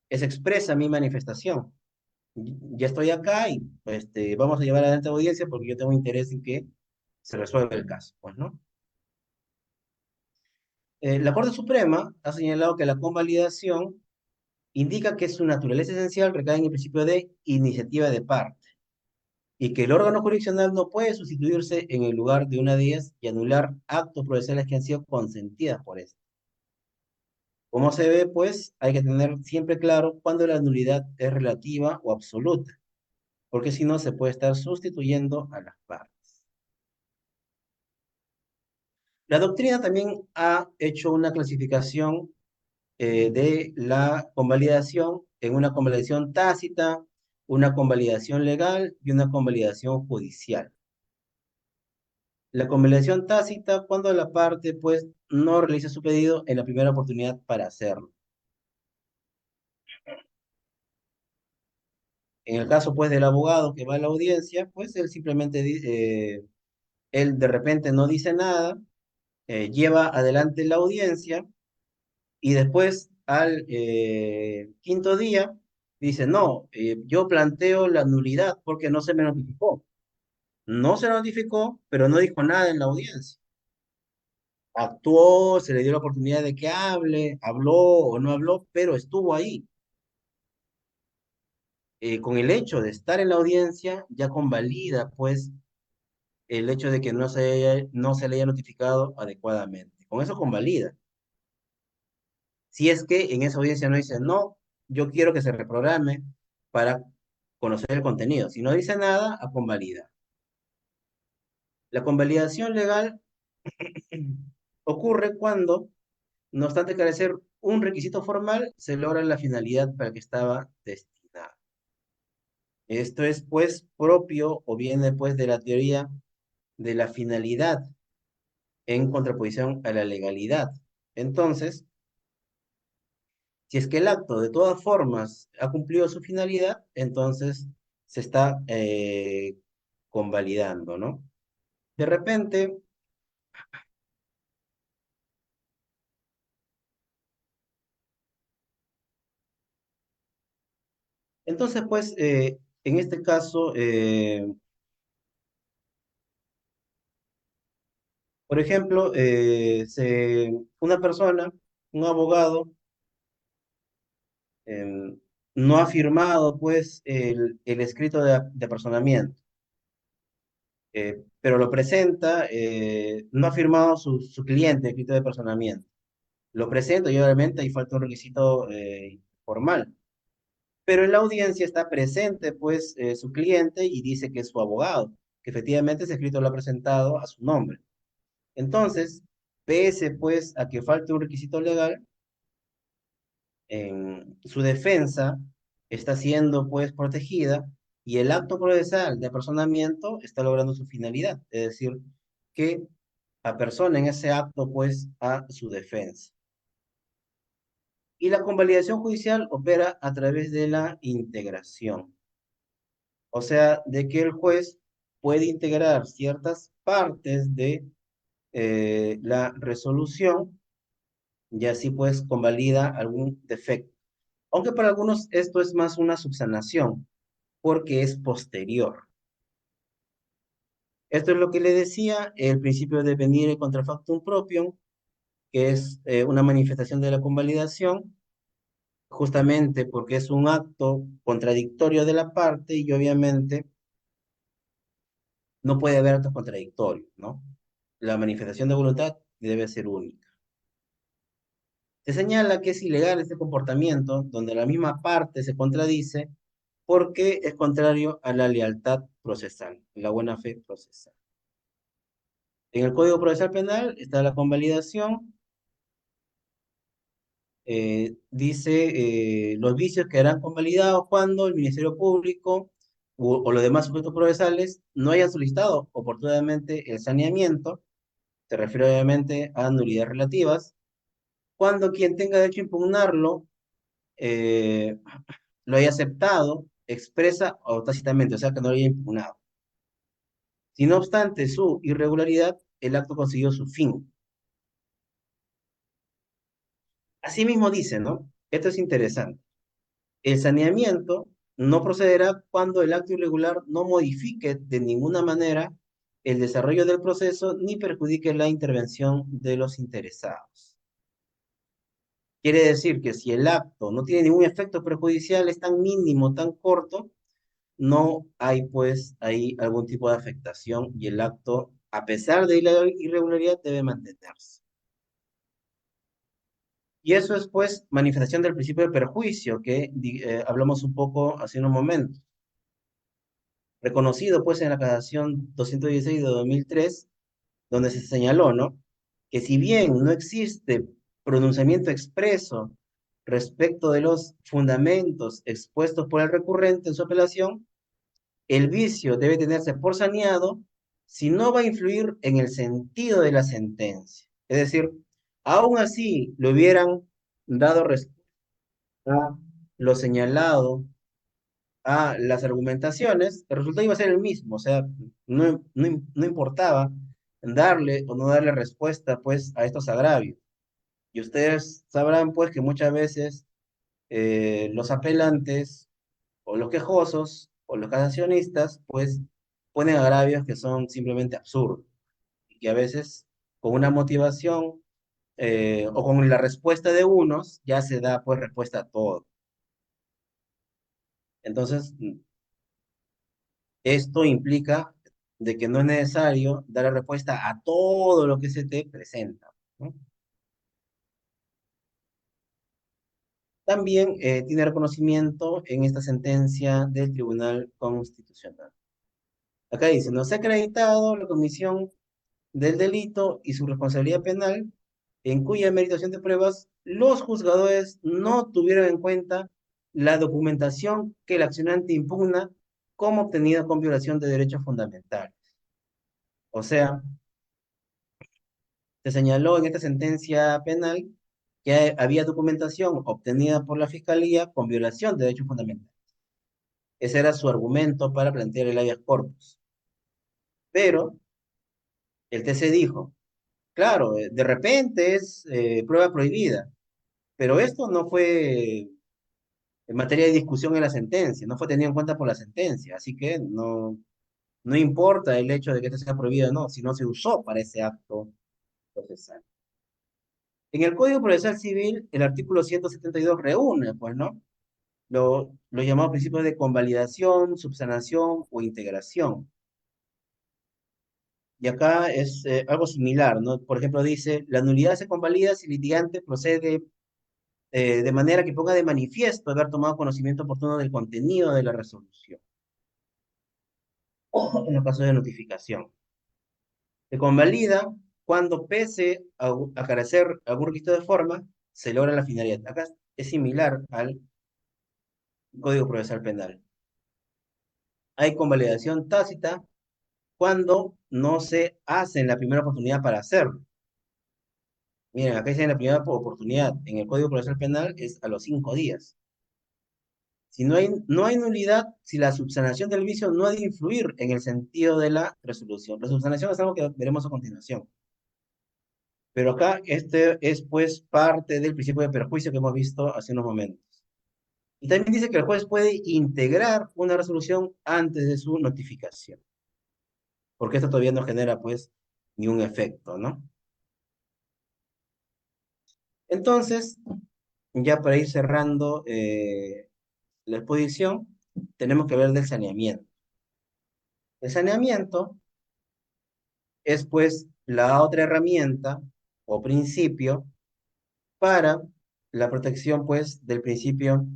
Es expresa mi manifestación. Ya estoy acá y vamos a llevar adelante la audiencia porque yo tengo interés en que se resuelva el caso, pues, ¿no? La Corte Suprema ha señalado que la convalidación indica que su naturaleza esencial recae en el principio de iniciativa de parte. y que el órgano jurisdiccional no puede sustituirse en el lugar de una de ellas y anular actos procesales que han sido consentidas por ésta. Como se ve, pues, hay que tener siempre claro cuándo la nulidad es relativa o absoluta, porque si no se puede estar sustituyendo a las partes. La doctrina también ha hecho una clasificación de la convalidación en una convalidación tácita, una convalidación legal y una convalidación judicial. La convalidación tácita cuando la parte pues no realiza su pedido en la primera oportunidad para hacerlo. En el caso pues del abogado que va a la audiencia, pues él simplemente, él de repente no dice nada, lleva adelante la audiencia y después al quinto día dice, no, yo planteo la nulidad porque no se me notificó. No se notificó, pero no dijo nada en la audiencia. Actuó, se le dio la oportunidad de que hable, habló o no habló, pero estuvo ahí. Con el hecho de estar en la audiencia, ya convalida, pues, el hecho de que no se le haya notificado adecuadamente. Con eso convalida. Si es que en esa audiencia no dice, no, yo quiero que se reprograme para conocer el contenido. Si no dice nada, a convalida. La convalidación legal ocurre cuando, no obstante carecer un requisito formal, se logra la finalidad para que estaba destinada. Esto es, pues, propio o viene, pues, de la teoría de la finalidad en contraposición a la legalidad. Entonces, si es que el acto de todas formas ha cumplido su finalidad, entonces se está convalidando, ¿no? De repente, entonces, pues, en este caso, por ejemplo, una persona, un abogado, no ha firmado, pues, el escrito de apersonamiento, pero lo presenta, no ha firmado su cliente el escrito de apersonamiento. Lo presenta y obviamente ahí falta un requisito formal. Pero en la audiencia está presente, pues, su cliente y dice que es su abogado, que efectivamente ese escrito lo ha presentado a su nombre. Entonces, pese, pues, a que falte un requisito legal, su defensa está siendo, pues, protegida y el acto procesal de apersonamiento está logrando su finalidad, es decir, que apersona en ese acto, pues, a su defensa. Y la convalidación judicial opera a través de la integración. O sea, de que el juez puede integrar ciertas partes de la resolución y así pues convalida algún defecto. Aunque para algunos esto es más una subsanación, porque es posterior. Esto es lo que le decía, el principio de venire contra factum propium, que es una manifestación de la convalidación, justamente porque es un acto contradictorio de la parte y obviamente no puede haber actos contradictorios, ¿no? La manifestación de voluntad debe ser única. Se señala que es ilegal este comportamiento donde la misma parte se contradice porque es contrario a la lealtad procesal, la buena fe procesal. En el Código Procesal Penal está la convalidación, dice los vicios quedarán convalidados cuando el Ministerio Público o los demás sujetos procesales no hayan solicitado oportunamente el saneamiento, se refiere obviamente a nulidades relativas, cuando quien tenga derecho a impugnarlo eh, lo haya aceptado, expresa o tácitamente, o sea que no lo haya impugnado. Si no obstante su irregularidad, el acto consiguió su fin. Asimismo dice, ¿no? Esto es interesante. El saneamiento no procederá cuando el acto irregular no modifique de ninguna manera el desarrollo del proceso ni perjudique la intervención de los interesados. Quiere decir que si el acto no tiene ningún efecto perjudicial, es tan mínimo, tan corto, no hay pues ahí algún tipo de afectación y el acto, a pesar de la irregularidad, debe mantenerse. Y eso es pues manifestación del principio de perjuicio que hablamos un poco hace unos momentos. Reconocido pues en la Casación 216 de 2003, donde se señaló, ¿no? Que si bien no existe pronunciamiento expreso respecto de los fundamentos expuestos por el recurrente en su apelación, el vicio debe tenerse por saneado si no va a influir en el sentido de la sentencia. Es decir, aún así le hubieran dado respuesta a lo señalado, a las argumentaciones, el resultado iba a ser el mismo, o sea, no importaba darle o no darle respuesta pues a estos agravios. Y ustedes sabrán pues que muchas veces los apelantes o los quejosos o los casacionistas pues ponen agravios que son simplemente absurdos y que a veces con una motivación o con la respuesta de unos ya se da pues respuesta a todo. Entonces, esto implica de que no es necesario dar respuesta a todo lo que se te presenta, ¿no? También tiene reconocimiento en esta sentencia del Tribunal Constitucional. Acá dice, no se ha acreditado la comisión del delito y su responsabilidad penal, en cuya meritación de pruebas los juzgadores no tuvieron en cuenta la documentación que el accionante impugna como obtenida con violación de derechos fundamentales. O sea, se señaló en esta sentencia penal que había documentación obtenida por la Fiscalía con violación de derechos fundamentales. Ese era su argumento para plantear el habeas corpus. Pero el TC dijo, claro, de repente es prueba prohibida, pero esto no fue en materia de discusión en la sentencia, no fue tenido en cuenta por la sentencia, así que no importa el hecho de que esto sea prohibido o no, si no se usó para ese acto procesal. En el Código Procesal Civil, el artículo 172 reúne, pues, ¿no? Los llamados principios de convalidación, subsanación o integración. Y acá es algo similar, ¿no? Por ejemplo, dice, la nulidad se convalida si el litigante procede de manera que ponga de manifiesto haber tomado conocimiento oportuno del contenido de la resolución, o en el caso de notificación. Se convalida cuando, pese a carecer algún requisito de forma, se logra la finalidad. Acá es similar al Código Procesal Penal. Hay convalidación tácita cuando no se hace en la primera oportunidad para hacerlo. Miren, acá dice en la primera oportunidad, en el Código Procesal Penal es a los 5 días. Si no hay nulidad, si la subsanación del vicio no ha de influir en el sentido de la resolución. La subsanación es algo que veremos a continuación. Pero acá este es pues parte del principio de perjuicio que hemos visto hace unos momentos. Y también dice que el juez puede integrar una resolución antes de su notificación, porque esto todavía no genera pues ni un efecto, ¿no? Entonces, ya para ir cerrando la exposición, tenemos que hablar del saneamiento. El saneamiento es pues la otra herramienta o principio para la protección pues del principio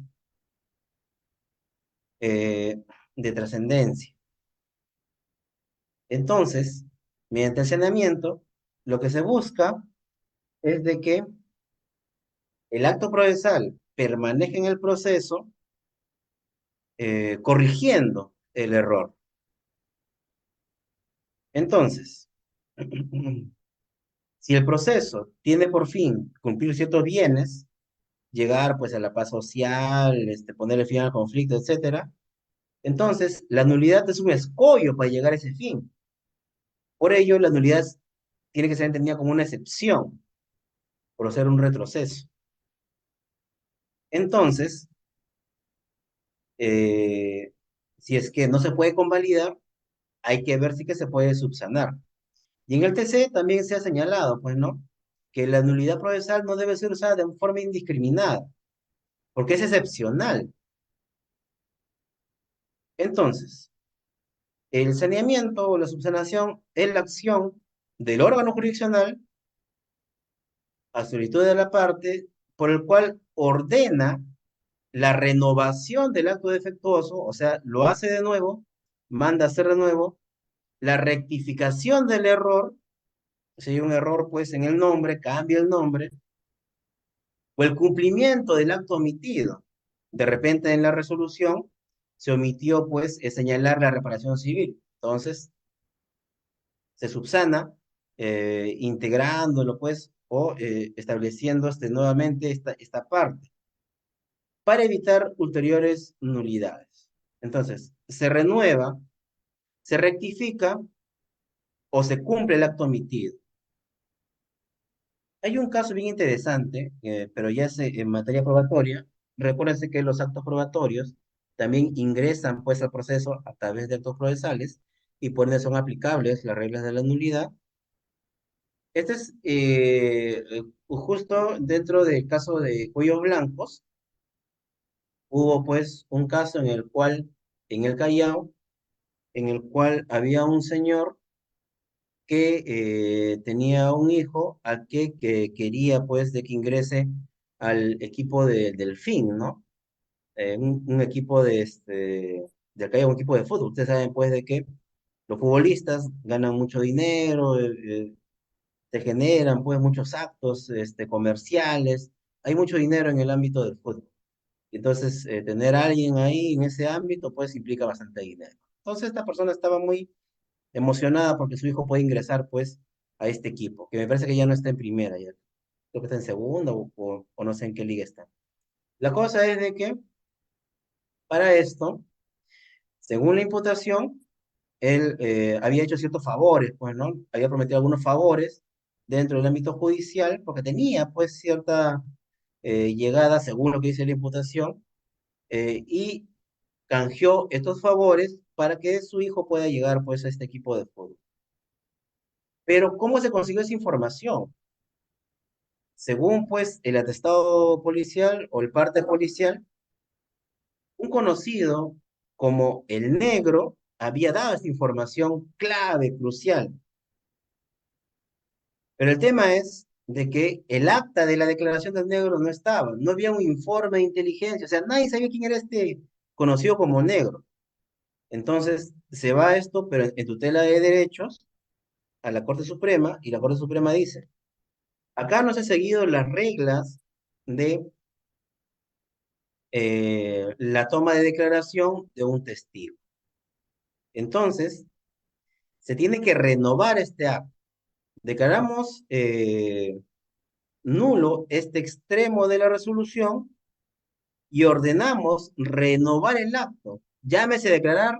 de trascendencia. Entonces, mediante el saneamiento, lo que se busca es de que el acto procesal permanezca en el proceso corrigiendo el error. Entonces, si el proceso tiene por fin cumplir ciertos bienes, llegar pues a la paz social, ponerle fin al conflicto, etcétera, entonces la nulidad es un escollo para llegar a ese fin. Por ello, la nulidad tiene que ser entendida como una excepción, por ser un retroceso. Entonces, eh, si es que no se puede convalidar, hay que ver si que se puede subsanar. Y en el TC también se ha señalado, pues, ¿no? Que la nulidad procesal no debe ser usada de forma indiscriminada, porque es excepcional. Entonces, el saneamiento o la subsanación es la acción del órgano jurisdiccional a solicitud de la parte por el cual ordena la renovación del acto defectuoso, o sea, lo hace de nuevo, manda a hacer de nuevo, la rectificación del error, si hay un error pues en el nombre, cambia el nombre, o el cumplimiento del acto omitido. De repente en la resolución se omitió pues señalar la reparación civil. Entonces se subsana integrándolo pues o estableciendo nuevamente esta parte para evitar ulteriores nulidades. Entonces, se renueva, se rectifica o se cumple el acto omitido. Hay un caso bien interesante, pero ya es en materia probatoria. Recuérdense que los actos probatorios también ingresan pues al proceso a través de actos procesales y por ende son aplicables las reglas de la nulidad. Este es justo dentro del caso de Cuellos Blancos, hubo pues un caso en el cual, en el Callao, en el cual había un señor que tenía un hijo al que quería pues de que ingrese al equipo de Delfín, ¿no? Un equipo de acá hay un equipo de fútbol. Ustedes saben pues de que los futbolistas ganan mucho dinero, se generan pues muchos actos comerciales, hay mucho dinero en el ámbito del fútbol. Entonces, tener a alguien ahí en ese ámbito pues implica bastante dinero. Entonces, esta persona estaba muy emocionada porque su hijo puede ingresar pues a este equipo, que me parece que ya no está en primera, ya creo que está en segunda o no sé en qué liga está. La cosa es de que para esto, según la imputación, él había hecho ciertos favores, pues, ¿no? Había prometido algunos favores dentro del ámbito judicial porque tenía pues cierta llegada, según lo que dice la imputación, y canjeó estos favores para que su hijo pueda llegar pues a este equipo de fútbol. Pero ¿cómo se consiguió esa información? Según pues el atestado policial o el parte policial, un conocido como el negro había dado esta información clave, crucial. Pero el tema es de que el acta de la declaración del negro no estaba, no había un informe de inteligencia, o sea, nadie sabía quién era este conocido como negro. Entonces se va esto, pero en tutela de derechos, a la Corte Suprema, y la Corte Suprema dice, acá no se han seguido las reglas de la toma de declaración de un testigo. Entonces, se tiene que renovar este acto. Declaramos nulo este extremo de la resolución y ordenamos renovar el acto. Llámese declarar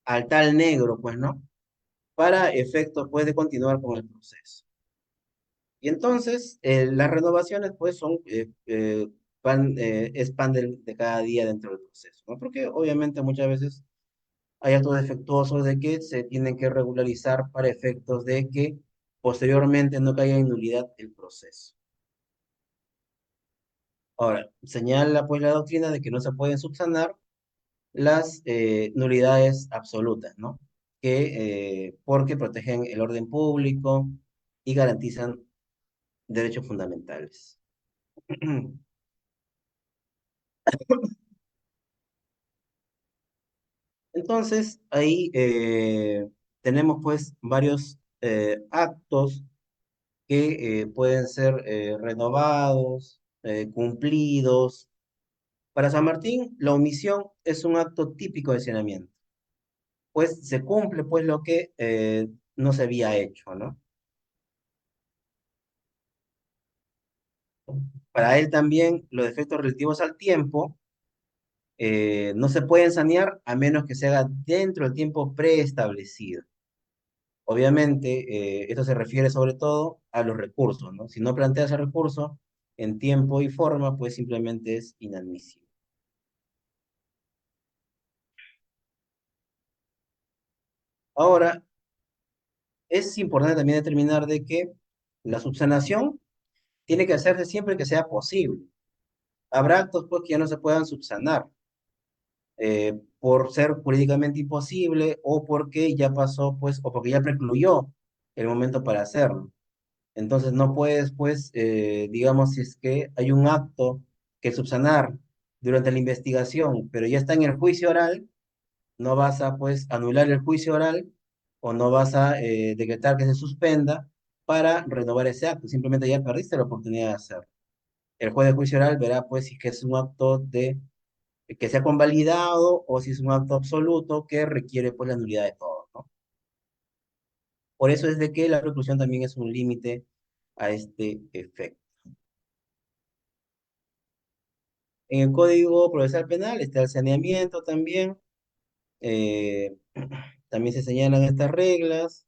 al tal negro, pues, ¿no? Para efectos, pues, de continuar con el proceso. Y entonces, las renovaciones, pues, es pan de cada día dentro del proceso, ¿no? Porque obviamente muchas veces hay actos defectuosos de que se tienen que regularizar para efectos de que posteriormente no caiga en nulidad el proceso. Ahora, señala pues la doctrina de que no se pueden subsanar las nulidades absolutas, ¿no? Porque protegen el orden público y garantizan derechos fundamentales. Entonces, ahí tenemos pues varios actos que pueden ser renovados, cumplidos. Para San Martín, la omisión es un acto típico de saneamiento, pues se cumple pues lo que no se había hecho, ¿no? Para él también los defectos relativos al tiempo no se pueden sanear a menos que se haga dentro del tiempo preestablecido. Obviamente, esto se refiere sobre todo a los recursos, ¿no? Si no planteas el recurso en tiempo y forma, pues simplemente es inadmisible. Ahora, es importante también determinar de que la subsanación tiene que hacerse siempre que sea posible. Habrá actos pues, que ya no se puedan subsanar. por ser jurídicamente imposible o porque ya pasó, pues, o porque ya precluyó el momento para hacerlo. Entonces no puedes, pues, digamos, si es que hay un acto que subsanar durante la investigación, pero ya está en el juicio oral, no vas a, pues, anular el juicio oral o no vas a decretar que se suspenda para renovar ese acto. Simplemente ya perdiste la oportunidad de hacerlo. El juez de juicio oral verá, pues, si es que es un acto de que sea convalidado o si es un acto absoluto que requiere, pues, la nulidad de todo, ¿no? Por eso es de que la reclusión también es un límite a este efecto. En el Código Procesal Penal está el saneamiento también. eh, También se señalan estas reglas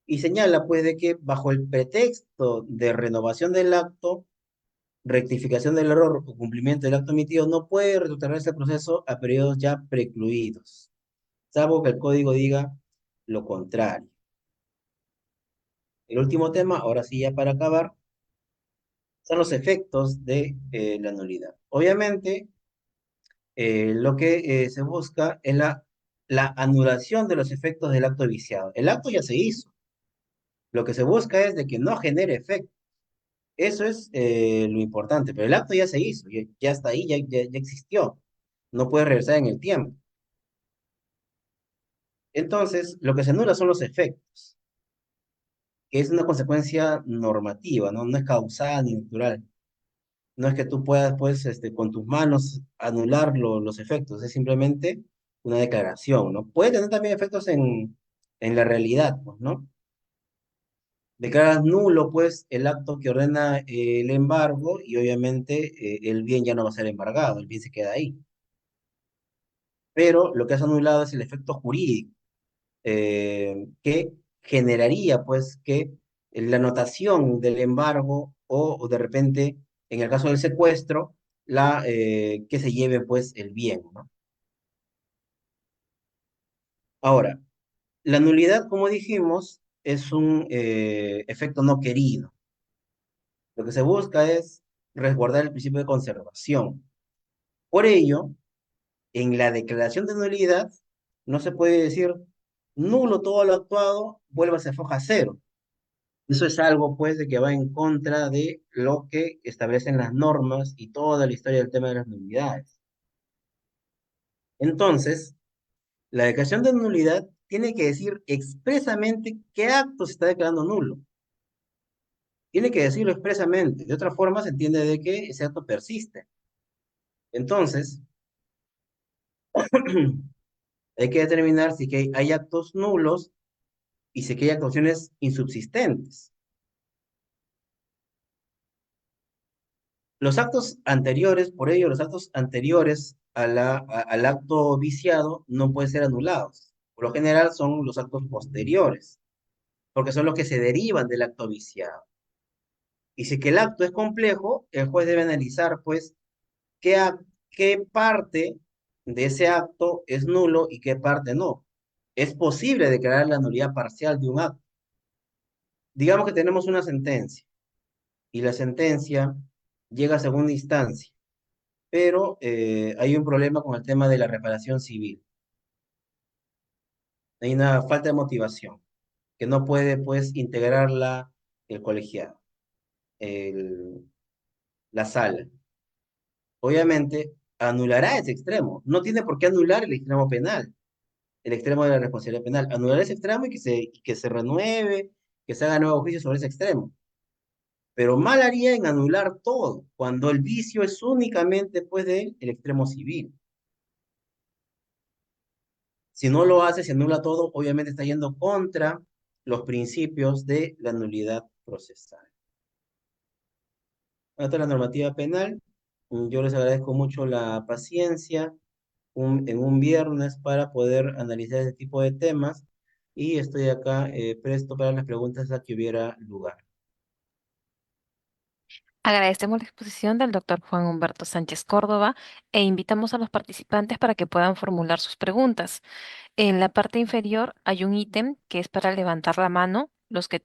y señala pues de que bajo el pretexto de renovación del acto, rectificación del error o cumplimiento del acto emitido, no puede retrotraerse el proceso a periodos ya precluidos, salvo que el código diga lo contrario. El último tema, ahora sí ya para acabar, son los efectos de la nulidad. Obviamente, lo que se busca es la anulación de los efectos del acto viciado. El acto ya se hizo. Lo que se busca es de que no genere efecto. Eso es lo importante, pero el acto ya se hizo, ya está ahí, ya existió. No puede regresar en el tiempo. Entonces, lo que se anula son los efectos, que es una consecuencia normativa, ¿no? No es causal ni natural. No es que tú puedas, pues, con tus manos anular los efectos, es simplemente una declaración, ¿no? Puede tener también efectos en la realidad, pues, ¿no? Declaras nulo, pues, el acto que ordena el embargo y obviamente el bien ya no va a ser embargado, el bien se queda ahí. Pero lo que has anulado es el efecto jurídico, que generaría, pues, que la anotación del embargo o de repente, en el caso del secuestro, que se lleve, pues, el bien, ¿no? Ahora, la nulidad, como dijimos, es un efecto no querido. Lo que se busca es resguardar el principio de conservación. Por ello, en la declaración de nulidad, no se puede decir nulo todo lo actuado, vuélvase a foja cero. Eso es algo, pues, de que va en contra de lo que establecen las normas y toda la historia del tema de las nulidades. Entonces, la declaración de nulidad tiene que decir expresamente qué acto se está declarando nulo. Tiene que decirlo expresamente. De otra forma, se entiende de que ese acto persiste. Entonces, hay que determinar si que hay actos nulos y si que hay actuaciones insubsistentes. Los actos anteriores, por ello, los actos anteriores al acto viciado no pueden ser anulados. Por lo general son los actos posteriores, porque son los que se derivan del acto viciado. Y si que el acto es complejo, el juez debe analizar, pues, qué parte de ese acto es nulo y qué parte no. Es posible declarar la nulidad parcial de un acto. Digamos que tenemos una sentencia y la sentencia llega a segunda instancia, pero hay un problema con el tema de la reparación civil. Hay una falta de motivación que no puede, pues, integrarla el colegiado, el- la sala. Obviamente, anulará ese extremo. No tiene por qué anular el extremo penal, el extremo de la responsabilidad penal. Anular ese extremo y que se renueve, que se haga nuevo juicio sobre ese extremo. Pero mal haría en anular todo, cuando el vicio es únicamente, pues, del el extremo civil. Si no lo hace, se anula todo, obviamente está yendo contra los principios de la nulidad procesal. Esta es la normativa penal. Yo les agradezco mucho la paciencia en un viernes para poder analizar este tipo de temas y estoy acá presto para las preguntas a que hubiera lugar. Agradecemos la exposición del doctor Juan Humberto Sánchez Córdoba e invitamos a los participantes para que puedan formular sus preguntas. En la parte inferior hay un ítem que es para levantar la mano. Los que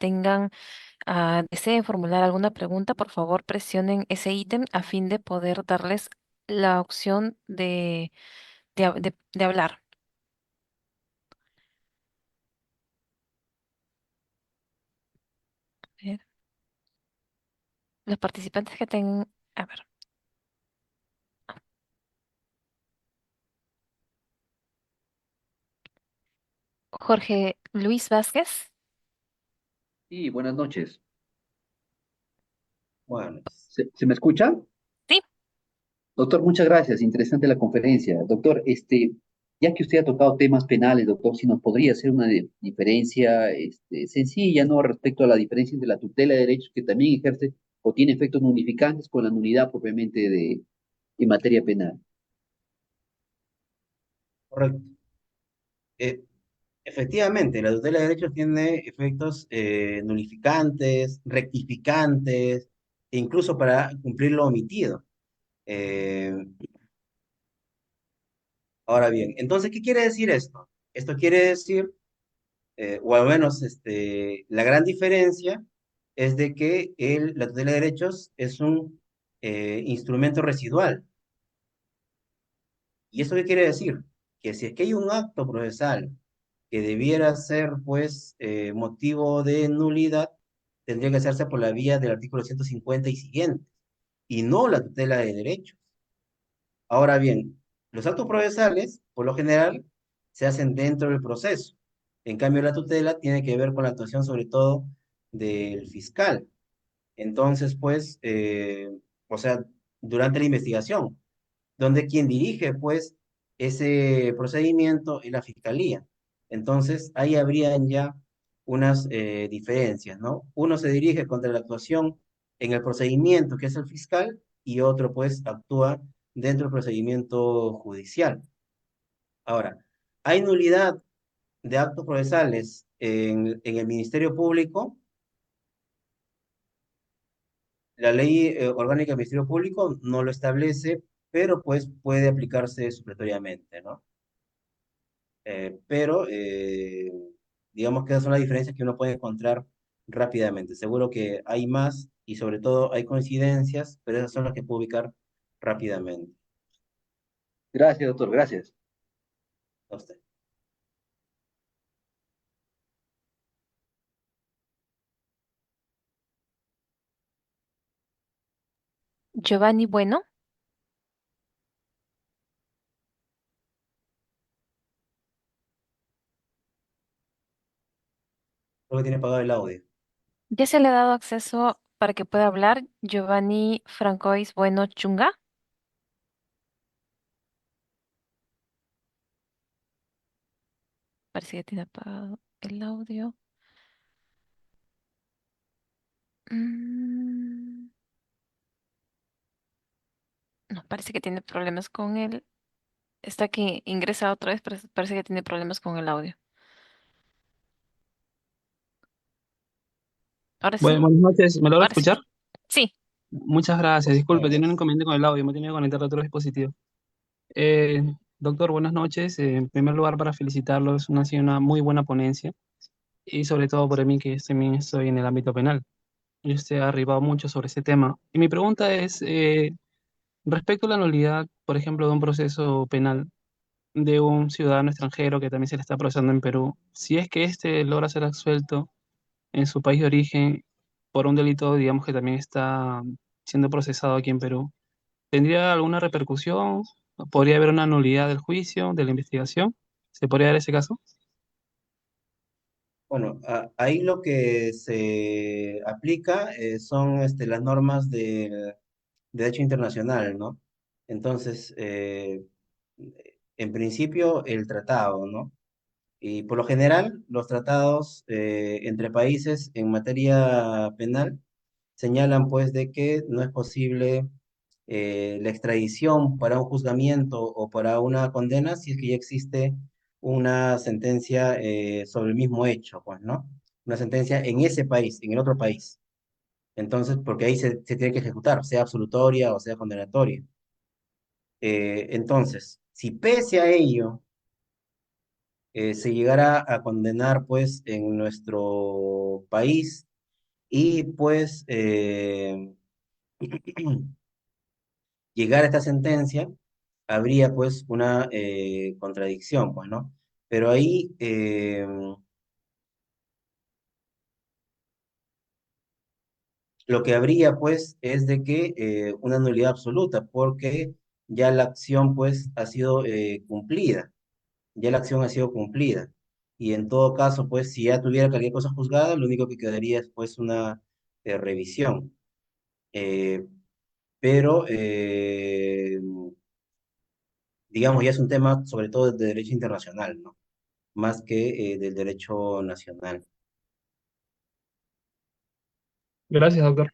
deseen formular alguna pregunta, por favor presionen ese ítem a fin de poder darles la opción de hablar. A ver, los participantes que tengan, a ver, Jorge Luis Vázquez. Sí, buenas noches. Bueno, ¿Se me escucha? Sí, Doctor, muchas gracias. Interesante la conferencia. Doctor, ya que usted ha tocado temas penales, doctor, si nos podría hacer una diferencia, sencilla, ¿no? Respecto a la diferencia entre la tutela de derechos que también ejerce o tiene efectos nullificantes con la nulidad propiamente en materia penal. correcto. Eh, Efectivamente, la tutela de derechos tiene efectos nulificantes, rectificantes, e incluso para cumplir lo omitido. Eh, Ahora bien, entonces, ¿qué quiere decir esto? Esto quiere decir, o al menos la gran diferencia es de que la tutela de derechos es un instrumento residual. ¿Y eso qué quiere decir? Que si es que hay un acto procesal que debiera ser, pues, motivo de nulidad, tendría que hacerse por la vía del artículo 150 y siguiente, y no la tutela de derechos. Ahora bien, los actos procesales, por lo general, se hacen dentro del proceso. En cambio, la tutela tiene que ver con la actuación, sobre todo, del fiscal. Entonces, pues, o sea, durante la investigación donde quien dirige, pues, ese procedimiento es la fiscalía. Entonces, ahí habrían ya unas diferencias, ¿no? Uno se dirige contra la actuación en el procedimiento, que es el fiscal, y otro, pues, actúa dentro del procedimiento judicial. Ahora, hay nulidad de actos procesales en el Ministerio Público. La ley orgánica del Ministerio Público no lo establece, pero pues puede aplicarse supletoriamente, ¿no? Pero digamos que esas son las diferencias que uno puede encontrar rápidamente. Seguro que hay más y sobre todo hay coincidencias, pero esas son las que puedo ubicar rápidamente. Gracias, doctor, gracias. A usted. Giovanni Bueno. Creo que tiene apagado el audio. Ya se le ha dado acceso para que pueda hablar Giovanni Francois Bueno Chunga. Parece que tiene apagado el audio. Mm, no, parece que tiene problemas con él. Está aquí, ingresa otra vez, pero parece que tiene problemas con el audio. Ahora Bueno, sí, buenas noches, ¿me logra ahora sí. escuchar? Sí, Muchas gracias. Disculpe, Bueno, tiene un inconveniente con el audio, me he tenido que conectar a otro dispositivo. Eh, Doctor, buenas noches. En primer lugar, para felicitarlos, ha sido una muy buena ponencia y sobre todo para mí que también estoy en el ámbito penal. Y usted ha arribado mucho sobre ese tema. Y mi pregunta es, respecto a la nulidad, por ejemplo, de un proceso penal de un ciudadano extranjero que también se le está procesando en Perú, si es que éste logra ser absuelto en su país de origen por un delito, digamos que también está siendo procesado aquí en Perú, ¿tendría alguna repercusión? ¿Podría haber una nulidad del juicio, de la investigación? ¿Se podría dar ese caso? bueno, ahí lo que se aplica son las normas del derecho internacional, ¿no? Entonces, en principio, el tratado, ¿no? Y por lo general, los tratados entre países en materia penal señalan pues de que no es posible la extradición para un juzgamiento o para una condena si es que ya existe una sentencia sobre el mismo hecho, pues, ¿no? Una sentencia en ese país, en el otro país. Entonces, porque ahí se tiene que ejecutar, sea absolutoria o sea condenatoria. Entonces, si pese a ello se llegara a condenar pues en nuestro país y pues llegar a esta sentencia, habría pues una contradicción, pues, ¿no? Pero ahí lo que habría pues es de que una nulidad absoluta, porque ya la acción pues ha sido cumplida, ya la acción ha sido cumplida. Y en todo caso, pues si ya tuviera cualquier cosa juzgada, lo único que quedaría es pues una revisión. Eh, pero, digamos, ya es un tema sobre todo de derecho internacional, ¿no? Más que del derecho nacional. Gracias, doctor.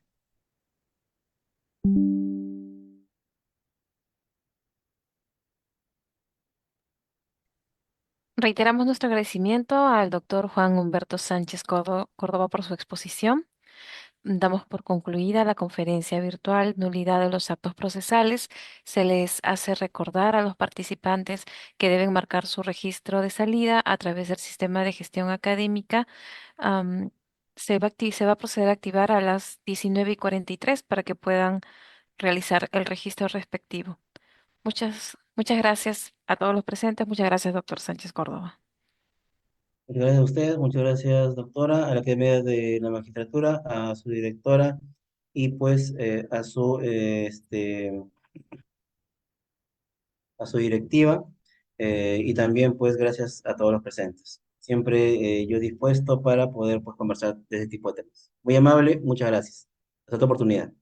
Reiteramos nuestro agradecimiento al doctor Juan Humberto Sánchez Córdoba por su exposición. Damos por concluida la conferencia virtual Nulidad de los actos procesales. Se les hace recordar a los participantes que deben marcar su registro de salida a través del sistema de gestión académica. Am, se va a proceder a activar a las 19:43 para que puedan realizar el registro respectivo. Muchas gracias a todos los presentes. Muchas gracias, doctor Sánchez Córdoba. Muchas gracias a ustedes, muchas gracias, doctora, a la Academia de la Magistratura, a su directora y pues a su directiva, y también pues gracias a todos los presentes. Siempre yo dispuesto para poder pues conversar de este tipo de temas. Muy amable, muchas gracias. Hasta otra oportunidad.